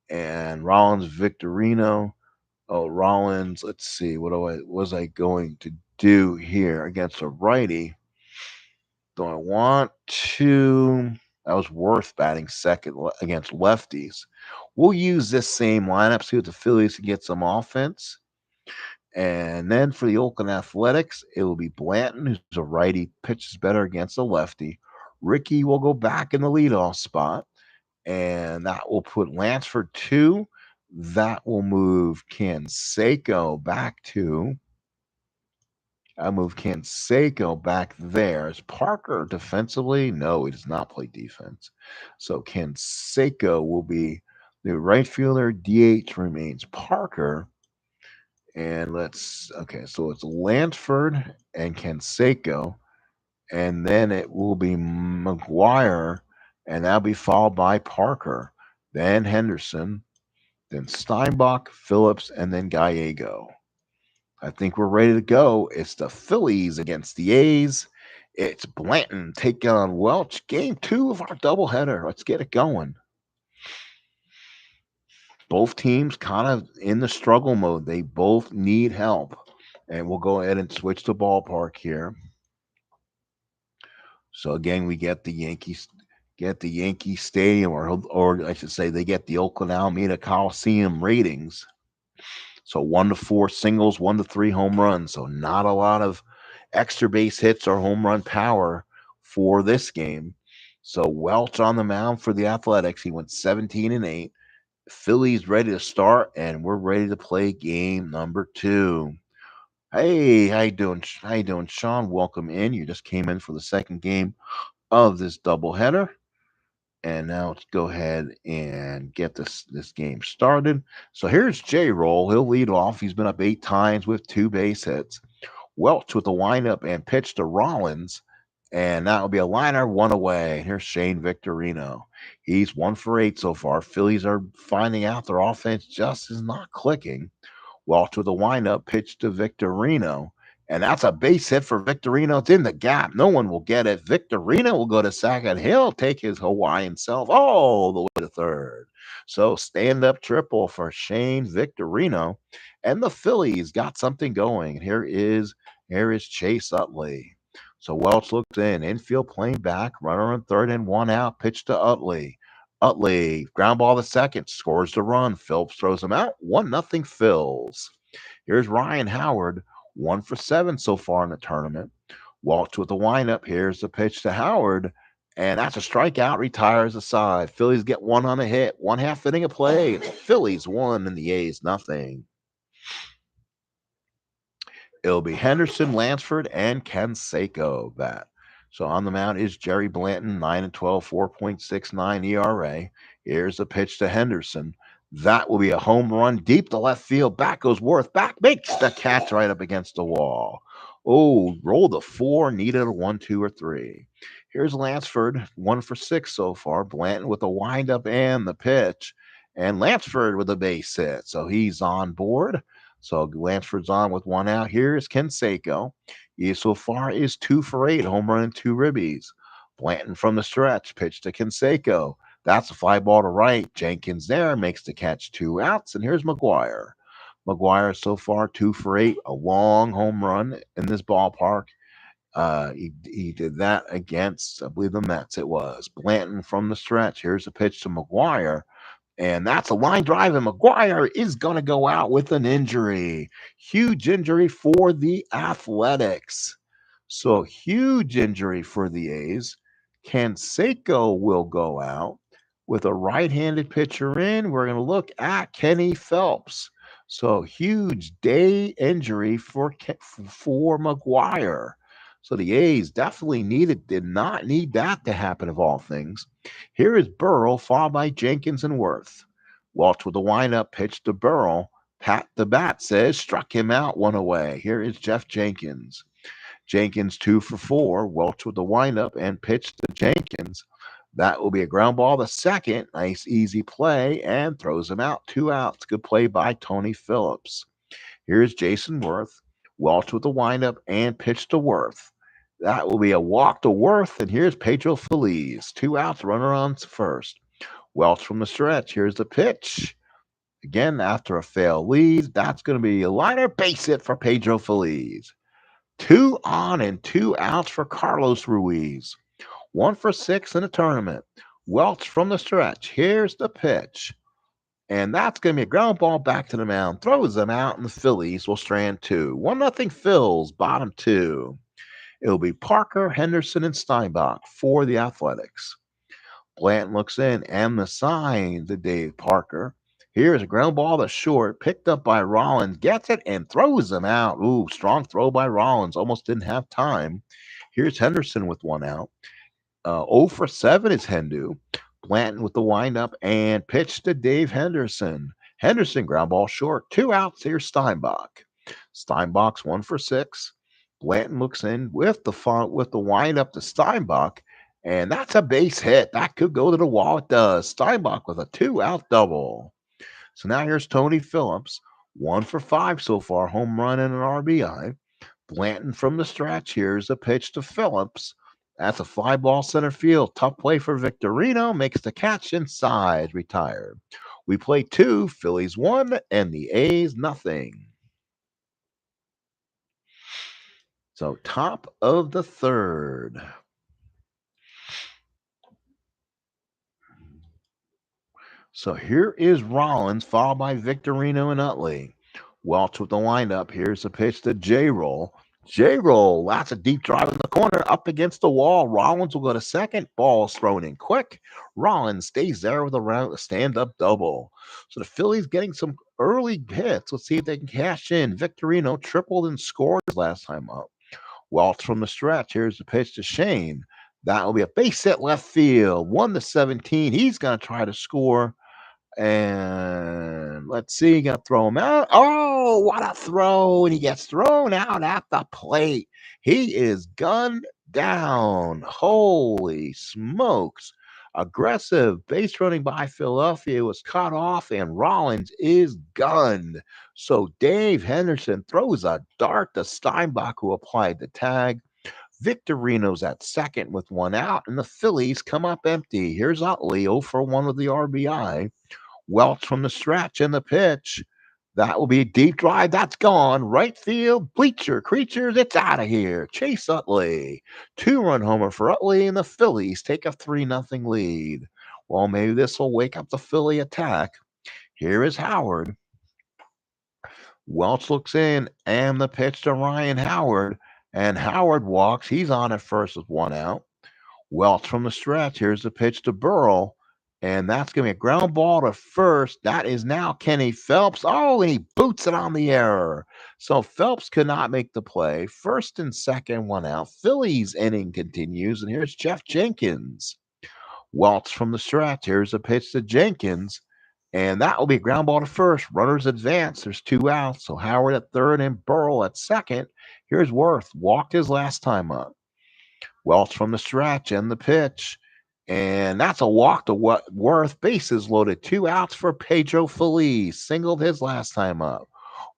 And Rollins Victorino. Oh, Rollins. Let's see. Was I going to do here against a righty? Do I want to? That was Worth batting second against lefties. We'll use this same lineup, see if the Phillies can get some offense. And then for the Oakland Athletics, it will be Blanton, who's a righty, pitches better against a lefty. Ricky will go back in the leadoff spot, and that will put Lansford 2. That will move Canseco back to. I move Canseco back there. Is Parker defensively? No, he does not play defense. So Canseco will be the right fielder. DH remains Parker. And okay, so it's Lansford and Canseco. And then it will be McGuire, and that'll be followed by Parker. Then Henderson, then Steinbach, Phillips, and then Gallego. I think we're ready to go. It's the Phillies against the A's. It's Blanton taking on Welch. Game 2 of our doubleheader. Let's get it going. Both teams kind of in the struggle mode. They both need help. And we'll go ahead and switch the ballpark here. So again, we get the Yankee Stadium, or I should say, they get the Oakland Alameda Coliseum ratings. So 1-4 singles, 1-3 home runs. So not a lot of extra base hits or home run power for this game. So Welch on the mound for the Athletics. He went 17 and 8. Phillies ready to start, and we're ready to play game number 2. Hey, how you doing? How you doing, Sean? Welcome in. You just came in for the second game of this doubleheader. And now let's go ahead and get this game started. So here's J Roll. He'll lead off. He's been up 8 times with 2 base hits. Welch with the windup and pitch to Rollins. And that will be a liner, 1 away. Here's Shane Victorino. He's 1 for 8 so far. Phillies are finding out their offense just is not clicking. Welch with a windup, pitch to Victorino. And that's a base hit for Victorino. It's in the gap. No one will get it. Victorino will go to second. He'll take his Hawaiian self all the way to third. So stand-up triple for Shane Victorino. And the Phillies got something going. Here is Chase Utley. So Welch looks infield playing back, runner on third and 1 out, pitch to Utley. Utley, ground ball to second, scores the run. Phillips throws him out. 1-0 Phils. Here's Ryan Howard, 1 for 7 so far in the tournament. Welch with the windup. Here's the pitch to Howard. And that's a strikeout, retires aside. Phillies get 1 on a hit, 1/2 inning of play. It's Phillies 1 and the A's nothing. It'll be Henderson, Lansford, and Canseco bat. So on the mound is Jerry Blanton, 9 and 12, 4.69 ERA. Here's the pitch to Henderson. That will be a home run deep to left field. Back goes Worth. Back makes the catch right up against the wall. Oh, rolled a 4, needed a 1, 2, or 3. Here's Lansford, 1 for 6 so far. Blanton with the windup and the pitch. and Lansford with a base hit. So he's on board. So Lansford's on with one out. Here is Ken Seiko. He so far is 2 for 8, home run and 2 ribbies. Blanton from the stretch, pitch to Canseco. That's a fly ball to right. Jenkins there makes the catch, 2 outs. And here's McGuire. McGuire so far 2 for 8, a long home run in this ballpark. He did that against, I believe, the Mets. It was Blanton from the stretch. Here's a pitch to McGuire. And that's a line drive, and McGuire is going to go out with an injury. Huge injury for the Athletics. So, huge injury for the A's. Canseco will go out with a right handed pitcher in. We're going to look at Kenny Phelps. So, huge day injury for McGuire. So, the A's definitely did not need that to happen, of all things. Here is Burrow, followed by Jenkins and Worth. Walsh with the windup, pitch to Burrow. Pat the bat says, struck him out, one away. Here is Jeff Jenkins. Jenkins 2 for 4. Welch with the windup and pitch to Jenkins. That will be a ground ball to second. Nice, easy play, and throws him out. 2 outs. Good play by Tony Phillips. Here's Jason Worth. Welch with the windup and pitch to Worth. That will be a walk to Worth. And here's Pedro Feliz. 2 outs, runner on first. Welch from the stretch. Here's the pitch. Again, after a failed lead, that's going to be a liner base hit for Pedro Feliz. 2 on and 2 outs for Carlos Ruiz. 1 for 6 in the tournament. Welch from the stretch. Here's the pitch. And that's going to be a ground ball back to the mound. Throws them out, and the Phillies will strand 2. 1-0 Phils, bottom 2. It'll be Parker, Henderson, and Steinbach for the Athletics. Blanton looks in, and the sign to Dave Parker. Here's a ground ball to short, picked up by Rollins, gets it, and throws him out. Ooh, strong throw by Rollins. Almost didn't have time. Here's Henderson with 1 out. 0 for 7 is Hendu. Blanton with the windup and pitch to Dave Henderson. Henderson ground ball short. 2 outs. Here's Steinbach. Steinbach's 1 for 6. Blanton looks in with the windup to Steinbach. And that's a base hit. That could go to the wall. It does. Steinbach with a 2-out double. So now here's Tony Phillips. 1 for 5 so far. Home run and an RBI. Blanton from the stretch. Here's a pitch to Phillips. That's a fly ball center field. Tough play for Victorino. Makes the catch inside. Retired. We play 2. Phillies 1 and the A's nothing. So top of the third. So here is Rollins, followed by Victorino and Utley. Welch with the windup. Here's the pitch to J-Roll. J-Roll, that's a deep drive in the corner, up against the wall. Rollins will go to second. Ball's thrown in quick. Rollins stays there with a stand-up double. So the Phillies getting some early hits. Let's see if they can cash in. Victorino tripled and scored last time up. Welch from the stretch. Here's the pitch to Shane. That will be a base hit left field. 1-17. He's going to try to score. And let's see, gonna throw him out. Oh, what a throw! And he gets thrown out at the plate. He is gunned down. Holy smokes. Aggressive base running by Philadelphia was cut off, and Rollins is gunned. So Dave Henderson throws a dart to Steinbach, who applied the tag. Victorino's at second with 1 out, and the Phillies come up empty. Here's Utley, 0 for 1 with the RBI. Welch from the stretch and the pitch. That will be a deep drive. That's gone. Right field, bleacher creatures. It's out of here. Chase Utley. 2-run homer for Utley, and the Phillies take a 3-0 lead. Well, maybe this will wake up the Philly attack. Here is Howard. Welch looks in, and the pitch to Ryan Howard. And Howard walks. He's on at first with 1 out. Welch from the stretch. Here's the pitch to Burrell. And that's going to be a ground ball to first. That is now Kenny Phelps. Oh, and he boots it on the error. So Phelps could not make the play. First and second, 1 out. Phillies inning continues. And here's Jeff Jenkins. Welch from the stretch. Here's a pitch to Jenkins. And that will be a ground ball to first. Runners advance. There's 2 outs. So Howard at third and Burrell at second. Here's Worth. Walked his last time up. Welch from the stretch and the pitch. And that's a walk to Worth. Bases loaded. 2 outs for Pedro Feliz. Singled his last time up.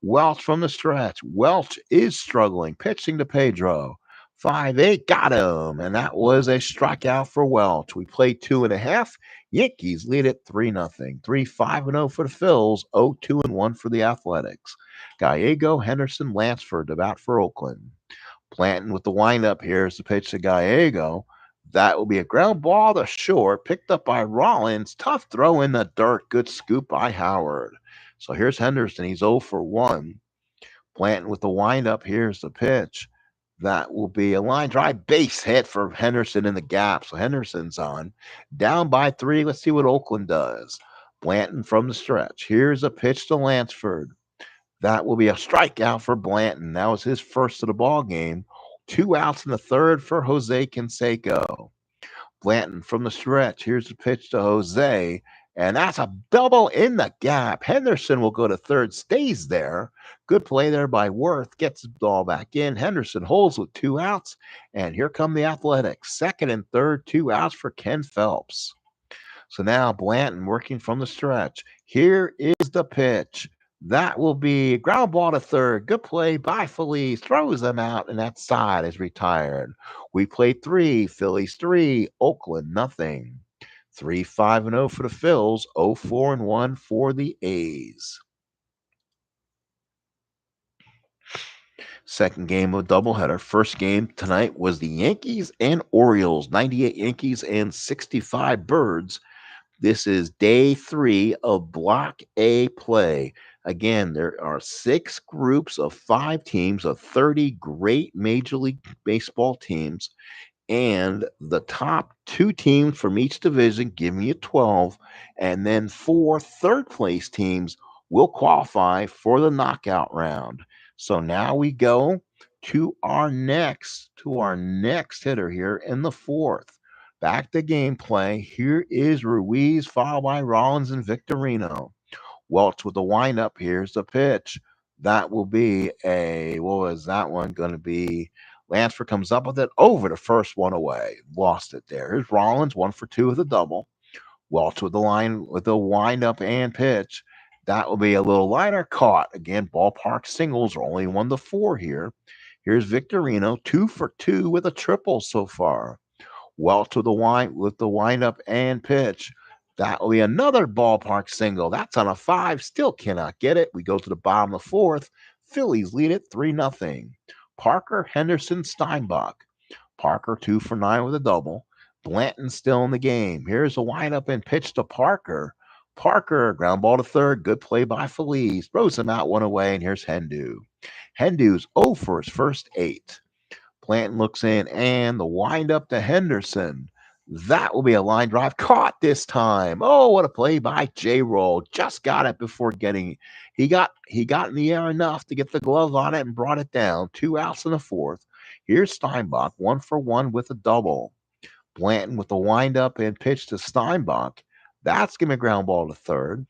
Welch from the stretch. Welch is struggling. Pitching to Pedro. 5-8 got him. And that was a strikeout for Welch. We played 2.5. Yankees lead it 3-0. 3-5-0 for the Phils. 0-2-1 for the Athletics. Gallego, Henderson, Lansford to bat for Oakland. Planting with the windup here is the pitch to Gallego. That will be a ground ball to short, picked up by Rollins. Tough throw in the dirt. Good scoop by Howard. So here's Henderson. He's 0 for 1. Planting with the windup. Here's the pitch. That will be a line drive base hit for Henderson in the gap. So Henderson's on. Down by 3. Let's see what Oakland does. Blanton from the stretch. Here's a pitch to Lansford. That will be a strikeout for Blanton. That was his first of the ball game. 2 outs in the third for Jose Canseco. Blanton from the stretch. Here's the pitch to Jose. And that's a double in the gap. Henderson will go to third, stays there. Good play there by Worth. Gets the ball back in. Henderson holds with 2 outs. And here come the Athletics. Second and third, 2 outs for Ken Phelps. So now Blanton working from the stretch. Here is the pitch. That will be ground ball to third. Good play by Feliz. Throws them out, and that side is retired. We played 3. Phillies 3. Oakland nothing. 3-5-0 for the Phils. 0-4-1 for the A's. Second game of doubleheader. First game tonight was the Yankees and Orioles. 98 Yankees and 65 Birds. This is day 3 of Block A play. Again, there are 6 groups of 5 teams of 30 great Major League Baseball teams. And the top 2 teams from each division give me a 12. And then 4 third place teams will qualify for the knockout round. So now we go to our next hitter here in the 4th. Back to gameplay. Here is Ruiz, followed by Rollins and Victorino. Welch with the windup. Here's the pitch. That will be what was that one going to be? Lansford comes up with it over the first one away. Lost it there. Here's Rollins, 1 for 2 with a double. Welch with the windup and pitch. That will be a little liner caught. Again, ballpark singles are only 1 to 4 here. Here's Victorino, 2 for 2 with a triple so far. Welch with the windup and pitch. That will be another ballpark single. That's on a 5. Still cannot get it. We go to the bottom of the 4th. Phillies lead it 3-0. Parker, Henderson, Steinbach. Parker 2 for 9 with a double. Blanton still in the game. Here's a windup and pitch to Parker. Parker, ground ball to third. Good play by Feliz. Throws him out 1 away, and here's Hendu. Hendu's 0 for his first 8. Blanton looks in, and the windup to Henderson. That will be a line drive caught this time. Oh, what a play by J-Roll. Just got it before getting he got in the air enough to get the glove on it and brought it down. 2 outs in the 4th. Here's Steinbach, 1 for 1 with a double. Blanton with the windup and pitch to Steinbach. That's going to be a ground ball to third.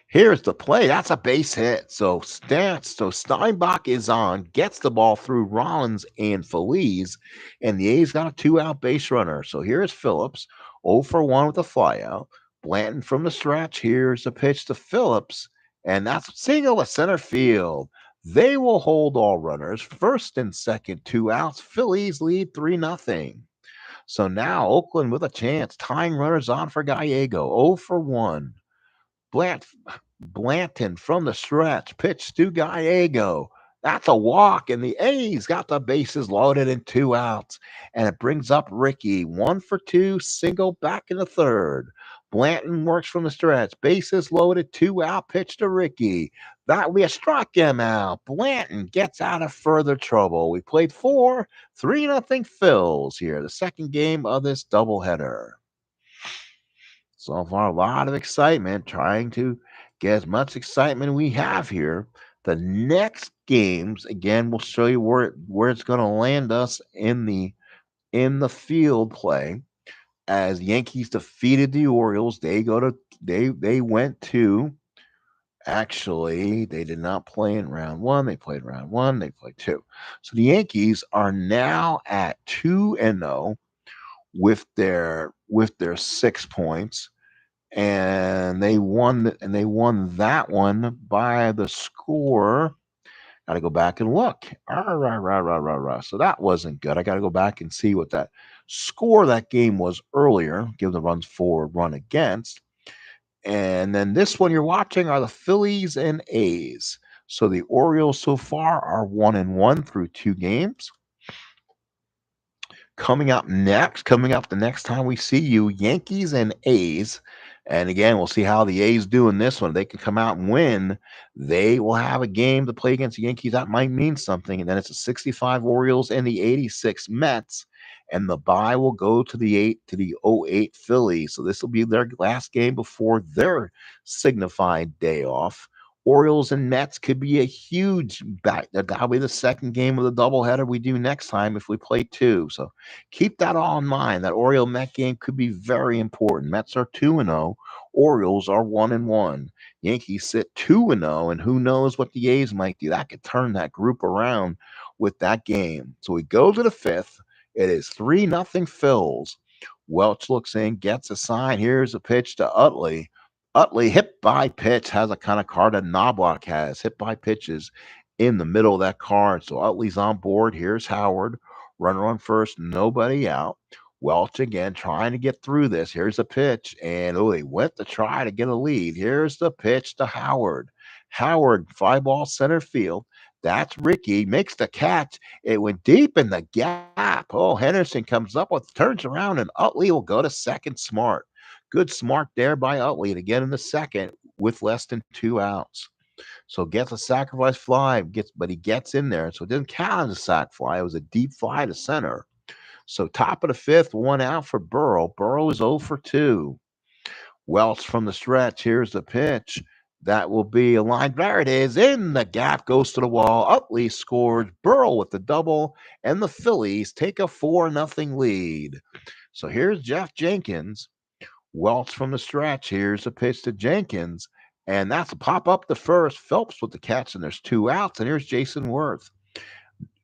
Here's the play. That's a base hit. So Steinbach is on, gets the ball through Rollins and Feliz, and the A's got a 2-out base runner. So here's Phillips, 0 for 1 with a flyout. Blanton from the stretch. Here's the pitch to Phillips, and that's a single to center field. They will hold all runners. First and second, 2 outs. Phillies lead 3-0. So now Oakland with a chance. Tying runners on for Gallego, 0 for 1. Blanton from the stretch, pitch to Gallego. That's a walk, and the A's got the bases loaded and 2 outs. And it brings up Ricky, 1 for 2, single back in the third. Blanton works from the stretch, bases loaded, 2 out, pitch to Ricky. That will be a strikeout out. Blanton gets out of further trouble. We played 4, 3-0 Phils here, the second game of this doubleheader. So far, a lot of excitement, trying to get as much excitement we have here. The next games, again, will show you where it's going to land us in the field play. As Yankees defeated the Orioles, they went to actually they did not play in round 1. They played round 1. They played 2. So the Yankees are now at 2-0 with their 6 points, and they won that one by the score. Got to go back and look. Rah, rah, rah, rah, rah, rah. So that wasn't good. I got to go back and see what that score of that game was earlier. Give the runs for, run against. And then this one you're watching are the Phillies and A's. So the Orioles so far are 1-1 through 2 games. Coming up the next time we see you, Yankees and A's. And again, we'll see how the A's do in this one. They can come out and win. They will have a game to play against the Yankees. That might mean something. And then it's the 65 Orioles and the 86 Mets. And the bye will go to the 08 Phillies. So this will be their last game before their signified day off. Orioles and Mets could be a huge back. That'll be the second game of the doubleheader we do next time if we play two. So keep that all in mind. That Oriole Met game could be very important. Mets are 2-0. Orioles are 1-1. Yankees sit 2-0, and who knows what the A's might do. That could turn that group around with that game. So we go to the fifth. It is 3-0 Phils. Welch looks in, gets a sign. Here's a pitch to Utley. Utley, hit by pitch, has a kind of card that Knobloch has. Hit by pitches in the middle of that card. So Utley's on board. Here's Howard. Runner on first, nobody out. Welch again trying to get through this. Here's the pitch, and they went to try to get a lead. Here's the pitch to Howard. Howard, fly ball center field. That's Ricky, makes the catch. It went deep in the gap. Oh, Henderson comes up with, turns around, and Utley will go to second. Smart. Good smart there by Utley to get in the second with less than 2 outs. So gets a sacrifice fly, but he gets in there. So it didn't count as a sac fly. It was a deep fly to center. So top of the fifth, 1 out for Burrow. Burrow is 0 for 2. Welch from the stretch. Here's the pitch. That will be a line. There it is. In the gap, goes to the wall. Utley scores. Burrow with the double. And the Phillies take a 4-0 lead. So here's Jeff Jenkins. Welch from the stretch. Here's a pitch to Jenkins. And that's a pop up the first. Phelps with the catch, and there's 2 outs. And here's Jason Worth.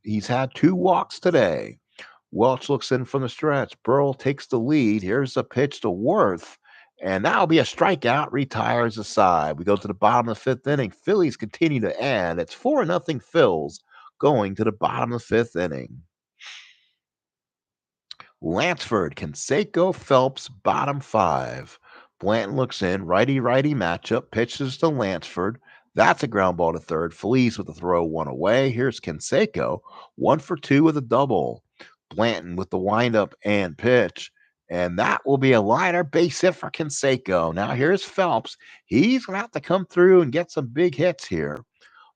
He's had 2 walks today. Welch looks in from the stretch. Burrell takes the lead. Here's a pitch to Worth. And that'll be a strikeout. Retires aside. We go to the bottom of the fifth inning. Phillies continue to add. It's 4-0 Phils going to the bottom of the fifth inning. Lansford, Canseco, Phelps, bottom 5. Blanton looks in, righty-righty matchup, pitches to Lansford. That's a ground ball to third. Feliz with the throw, 1 away. Here's Canseco, 1 for 2 with a double. Blanton with the windup and pitch. And that will be a liner base hit for Canseco. Now here's Phelps. He's going to have to come through and get some big hits here.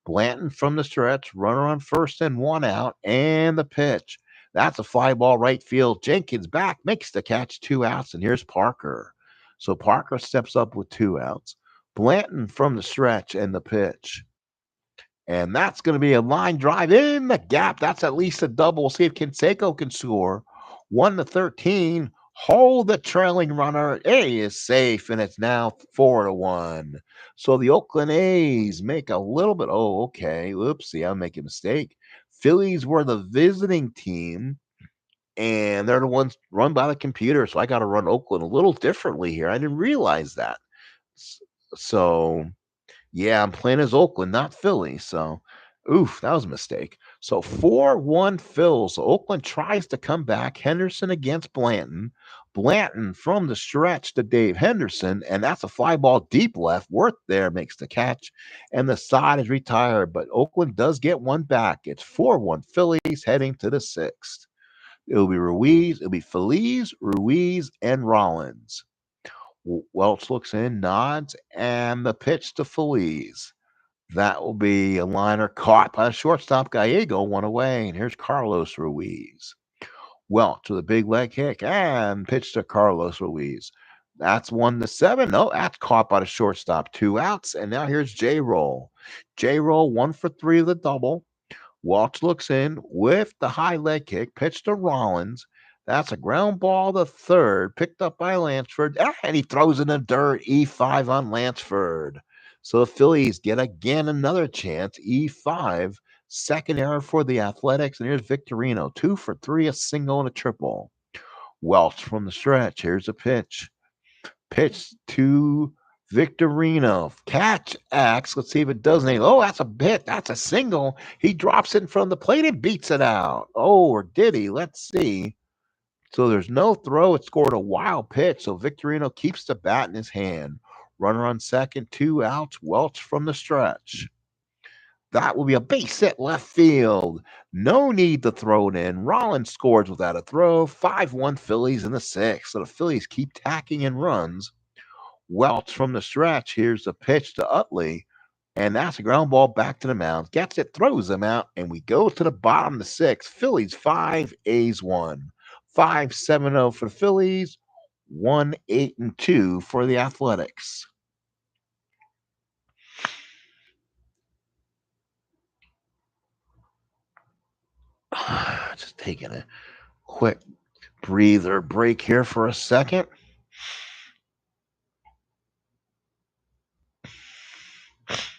Blanton from the stretch, runner on first and 1 out, and the pitch. That's a fly ball right field. Jenkins back, makes the catch, 2 outs, and here's Parker. So Parker steps up with 2 outs. Blanton from the stretch and the pitch. And that's going to be a line drive in the gap. That's at least a double. We'll see if Canseco can score. 1-13. Hold the trailing runner. He is safe, and it's now 4-1. So the Oakland A's make a little bit. Oh, okay. Oopsie, I'm making a mistake. Phillies were the visiting team, and they're the ones run by the computer. So I got to run Oakland a little differently here. I didn't realize that. So yeah, I'm playing as Oakland, not Philly. So, oof, that was a mistake. So 4-1 Phils. So Oakland tries to come back. Henderson against Blanton. Blanton from the stretch to Dave Henderson, and that's a fly ball deep left. Worth there makes the catch, and the side is retired. But Oakland does get one back. It's 4-1 Phillies heading to the sixth. It'll be Ruiz, it'll be Feliz, Ruiz, and Rollins. Welch looks in, nods, and the pitch to Feliz. That will be a liner caught by shortstop Gallego, 1 away. And here's Carlos Ruiz. Welch with a big leg kick and pitch to Carlos Ruiz. That's 1-7. No, that's caught by the shortstop. 2 outs. And now here's J Roll. J Roll, 1 for 3 with a double. Welch looks in with the high leg kick, pitch to Rollins. That's a ground ball to third, picked up by Lansford, and he throws in the dirt. E5 on Lansford. So the Phillies get again another chance. E5, second error for the Athletics, and here's Victorino, 2 for 3, a single and a triple. Welch from the stretch. Here's a pitch. Pitch to Victorino. Catch X. Let's see if it does anything. Oh, that's a hit. That's a single. He drops it in front of the plate and beats it out. Oh, or did he? Let's see. So there's no throw. It scored a wild pitch. So Victorino keeps the bat in his hand. Runner on second, 2 outs. Welch from the stretch. That will be a base hit left field. No need to throw it in. Rollins scores without a throw. 5-1 Phillies in the sixth. So the Phillies keep tacking in runs. Welch from the stretch. Here's the pitch to Utley. And that's a ground ball back to the mound. Gets it, throws him out, and we go to the bottom of the sixth. Phillies 5, A's 1. 5-7-0 for the Phillies. 1-8-2 for the Athletics. Just taking a quick breather break here for a second.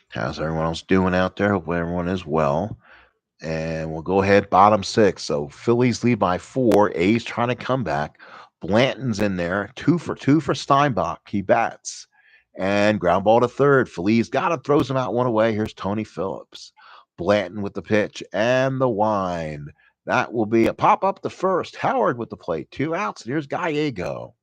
How's everyone else doing out there? Hopefully everyone is well. And we'll go ahead, bottom six. So Phillies lead by 4. A's trying to come back. Blanton's in there. 2-for-2 for Steinbach. He bats. And ground ball to third. Phillies got him, throws him out one away. Here's Tony Phillips. Blanton with the pitch and the wind. That will be a pop up to first. Howard with the play. 2 outs. And here's Gallego.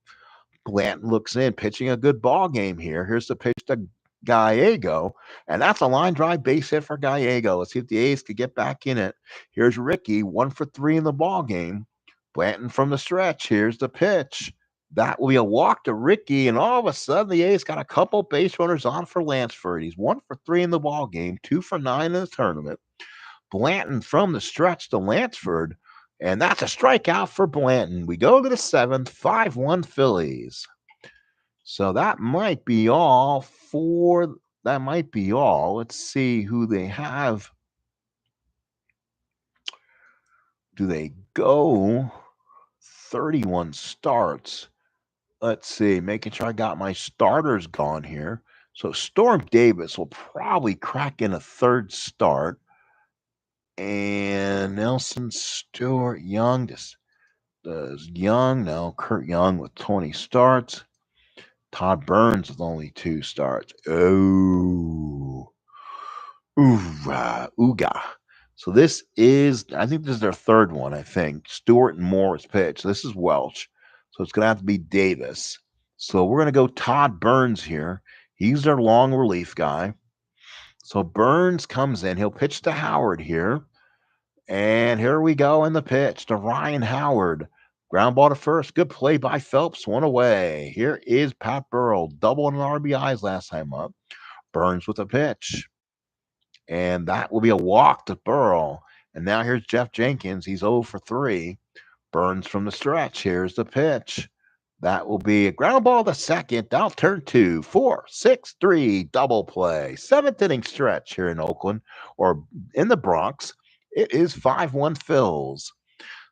Blanton looks in, pitching a good ball game here. Here's the pitch to Gallego, and that's a line drive base hit for Gallego. Let's see if the A's could get back in it. Here's Ricky, 1-for-3 in the ball game. Blanton from the stretch. Here's the pitch. That will be a walk to Ricky, and all of a sudden the A's got a couple base runners on for Lansford. He's 1-for-3 in the ball game, 2-for-9 in the tournament. Blanton from the stretch to Lansford, and that's a strikeout for Blanton. We go to the seventh, 5-1 Phillies. So that might be all. Let's see who they have. Do they go 31 starts? Let's see, making sure I got my starters gone here. So Storm Davis will probably crack in a third start. And Nelson Stewart Young does Young. No, Kurt Young with 20 starts. Todd Burns with only 2 starts. Oh. Ooga. So I think this is their third one, I think. Stewart and Morris pitch. This is Welch. So it's going to have to be Davis. So we're going to go Todd Burns here. He's their long relief guy. So Burns comes in. He'll pitch to Howard here. And here we go in the pitch to Ryan Howard. Ground ball to first. Good play by Phelps. One away. Here is Pat Burrell. Double in RBIs last time up. Burns with a pitch. And that will be a walk to Burrell. And now here's Jeff Jenkins. He's 0-for-3. Burns from the stretch. Here's the pitch. That will be a ground ball to second. Down turn 2, 4, 6, 3. Double play. 7th inning stretch here in Oakland or in the Bronx. It is 5-1 Phils.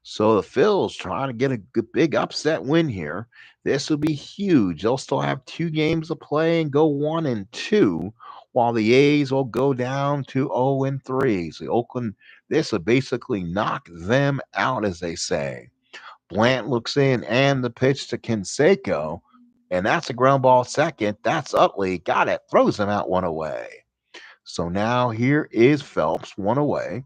So the Phils trying to get a big upset win here. This will be huge. They'll still have 2 games to play and go 1-2, while the A's will go down to 0-3. So Oakland, this will basically knock them out, as they say. Blant looks in, and the pitch to Canseco, and that's a ground ball second. That's Utley. Got it. Throws him out one away. So now here is Phelps, one away.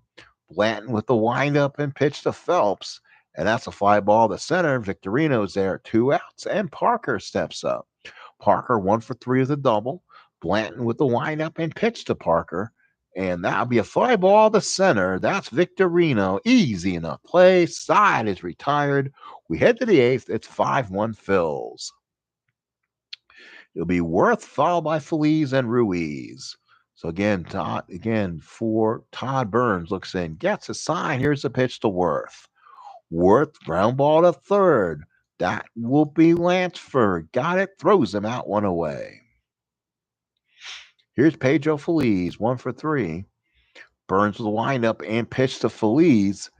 Blanton with the windup and pitch to Phelps. And that's a fly ball to center. Victorino's there, 2 outs. And Parker steps up. Parker 1-for-3 with a double. Blanton with the windup and pitch to Parker. And that'll be a fly ball to center. That's Victorino. Easy enough play. Side is retired. We head to the 8th. It's 5-1 Phils. It'll be Worth followed by Feliz and Ruiz. So again, for Todd Burns looks in, gets a sign. Here's the pitch to Worth. Worth, ground ball to third. That will be Lansford. Got it. Throws him out one away. Here's Pedro Feliz, 1-for-3. Burns with the windup and pitch to Feliz.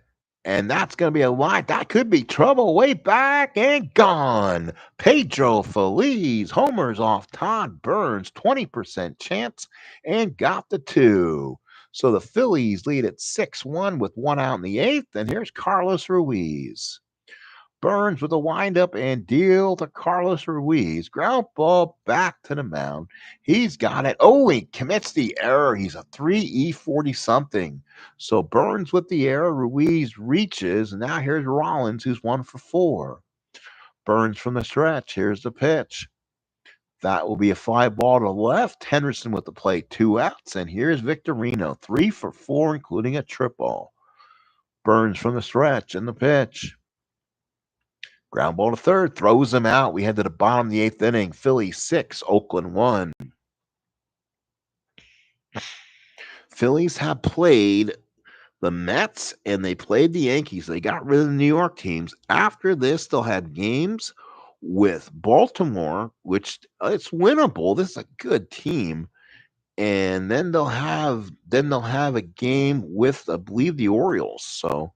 And that's going to be a line. That could be trouble. Way back and gone. Pedro Feliz homers off Todd Burns. 20% chance and got the 2. So the Phillies lead at 6-1 with 1 out in the 8th. And here's Carlos Ruiz. Burns with a windup and deal to Carlos Ruiz. Ground ball back to the mound. He's got it. Oh, he commits the error. He's a 3E40 something. So Burns with the error. Ruiz reaches. And now here's Rollins, who's 1 for 4. Burns from the stretch. Here's the pitch. That will be a fly ball to left. Henderson with the play, 2 outs. And here's Victorino, 3 for 4, including a triple. Burns from the stretch and the pitch. Ground ball to third, throws him out. We head to the bottom of the 8th inning. Phillies 6, Oakland 1. Phillies have played the Mets and they played the Yankees. They got rid of the New York teams. After this, they'll have games with Baltimore, which it's winnable. This is a good team. And then they'll have a game with, I believe, the Orioles. So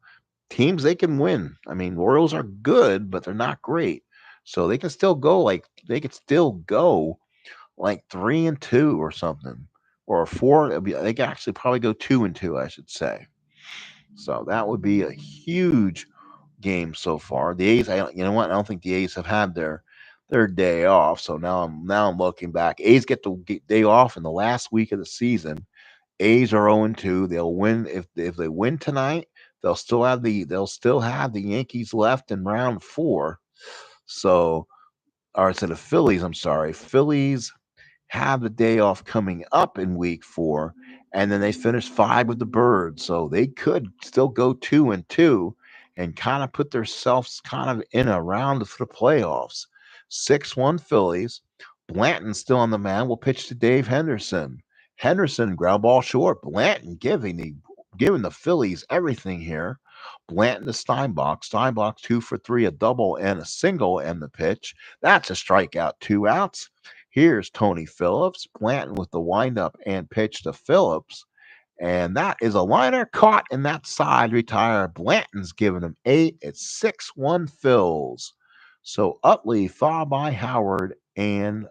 teams they can win. I mean, the Orioles are good, but they're not great. So they can still go like 3-2 or something. Or 4. They can actually probably go 2-2, I should say. So that would be a huge game so far. The A's, you know what? I don't think the A's have had their day off. So now I'm looking back. A's get the day off in the last week of the season. A's are 0-2. They'll win if they win tonight. They'll still have the Yankees left in round 4. So, or to the Phillies. I'm sorry, Phillies have the day off coming up in week 4, and then they finish 5 with the Birds. So they could still go 2-2 and kind of put themselves kind of in a round for the playoffs. 6-1 Phillies. Blanton still on the mound. Will pitch to Dave Henderson. Henderson ground ball short. Blanton giving the Phillies everything here. Blanton to Steinbach. Steinbach 2 for 3, a double and a single, and the pitch. That's a strikeout, 2 outs. Here's Tony Phillips. Blanton with the windup and pitch to Phillips. And that is a liner caught in that side retire. Blanton's giving him 8. It's 6-1 Phils. So Utley fouled by Howard and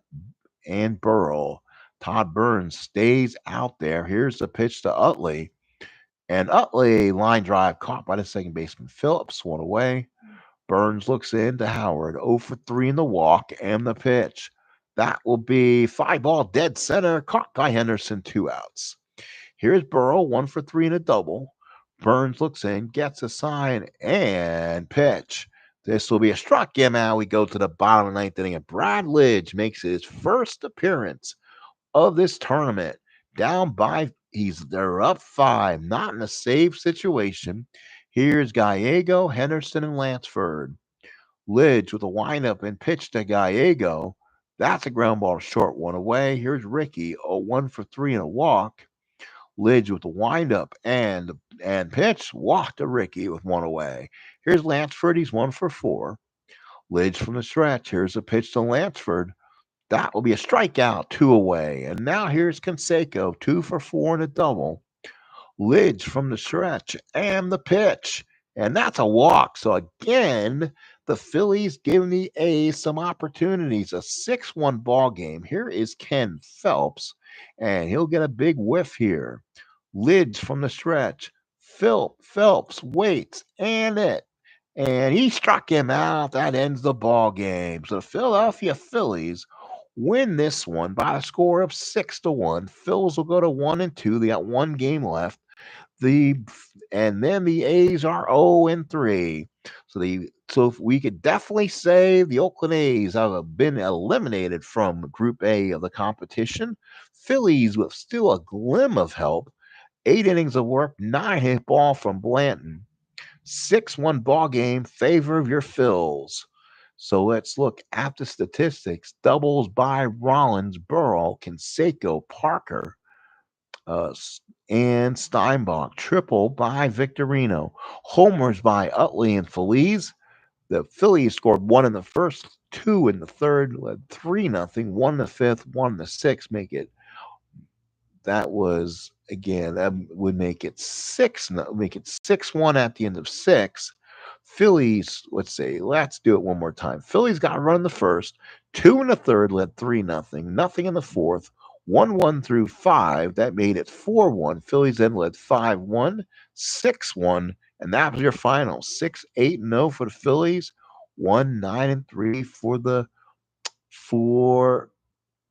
Burrell. Todd Burns stays out there. Here's the pitch to Utley. And Utley, line drive caught by the second baseman. Phillips, one away. Burns looks in to Howard. 0 for 3 in the walk and the pitch. That will be fly ball dead center, caught by Henderson, 2 outs. Here's Burrow, 1 for 3 in a double. Burns looks in, gets a sign, and pitch. This will be a strike. Yeah, now we go to the bottom of the 9th inning, and Brad Lidge makes his first appearance of this tournament. They're up 5, not in a save situation. Here's Gallego, Henderson, and Lansford. Lidge with a windup and pitch to Gallego. That's a ground ball short, 1 away. Here's Ricky, 1 for 3 in a walk. Lidge with the windup and pitch, walk to Ricky with 1 away. Here's Lansford, he's 1 for 4. Lidge from the stretch. Here's a pitch to Lansford. That will be a strikeout, 2 away. And now here's Canseco, 2 for 4 in a double. Lidge from the stretch and the pitch. And that's a walk. So again, the Phillies giving the A's some opportunities. A 6-1 ball game. Here is Ken Phelps, and he'll get a big whiff here. Lidge from the stretch. Phelps waits, and he struck him out. That ends the ball game. So the Philadelphia Phillies win this one by a score of 6-1. Phils will go to 1-2. They got 1 game left. And then the A's are 0-3. So we could definitely say the Oakland A's have been eliminated from Group A of the competition. Phillies with still a glim of help. 8 innings of work, 9 hit ball from Blanton. 6-1 ball game, favor of your Phils. So let's look at the statistics. Doubles by Rollins, Burrell, Canseco, Parker, and Steinbach. Triple by Victorino. Homers by Utley and Feliz. The Phillies scored 1 in the first, 2 in the third, led 3-0, 1 in the fifth, 1 in the sixth, that would make it 6-1 at the end of 6. Phillies, let's do it one more time. Phillies got a run in the first, 2 in the third, led 3-0, nothing in the fourth, 1-1 through 5. That made it 4-1. Phillies then led 5-1, 6-1, and that was your final. 6-8-0 for the Phillies, 9-3 for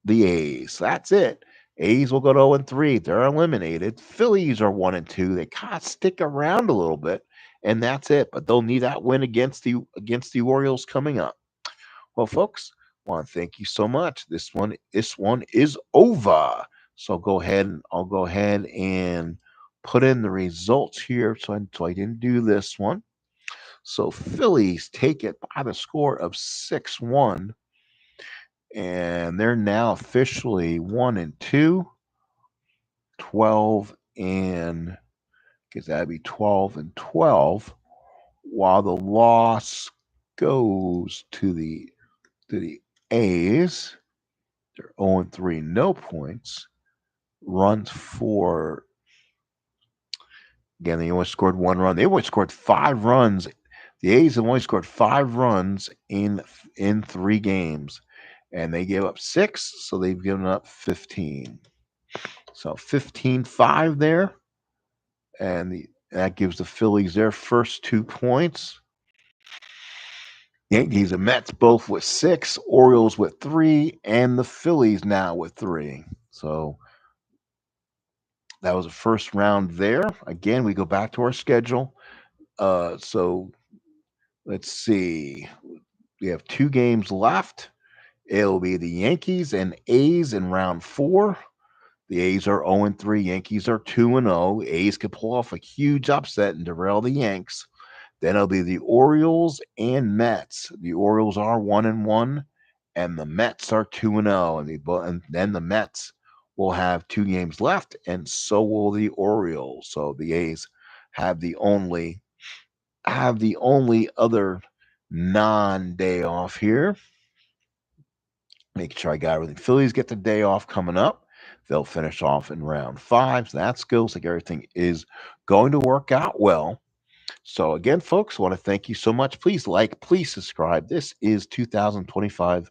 the A's. That's it. A's will go to 0-3. They're eliminated. Phillies are 1-2. They kind of stick around a little bit, and that's it. But they'll need that win against the Orioles coming up. Well, folks, I want to thank you so much. This one is over. So I'll go ahead and put in the results here. So I didn't do this one. So Phillies take it by the score of 6-1, and they're now officially 1-2, 12 and because that'd be 12-12, while the loss goes to the A's. They're 0-3, no points. Runs for again, they only scored one run. They only scored 5 runs. The A's have only scored 5 runs in 3 games, and they gave up 6, so they've given up 15. So 15-5 there, and that gives the Phillies their first 2 points. Yankees and Mets both with 6, Orioles with 3, and the Phillies now with 3. So that was the first round there. Again, we go back to our schedule. So let's see. We have 2 games left. It'll be the Yankees and A's in round 4. The A's are 0-3. Yankees are 2-0. A's could pull off a huge upset and derail the Yanks. Then it'll be the Orioles and Mets. The Orioles are 1-1, and the Mets are 2-0. And then the Mets will have 2 games left, and so will the Orioles. So the A's have the only other non-day off here. Make sure I got everything. Phillies get the day off coming up. They'll finish off in round 5. So that feels like everything is going to work out well. So again, folks, I want to thank you so much. Please like, please subscribe. This is 2025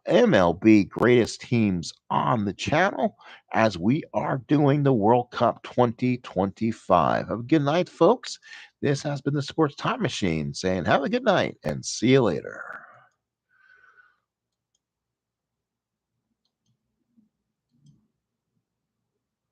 MLB Greatest Teams on the channel as we are doing the World Cup 2025. Have a good night, folks. This has been the Sports Time Machine saying have a good night and see you later.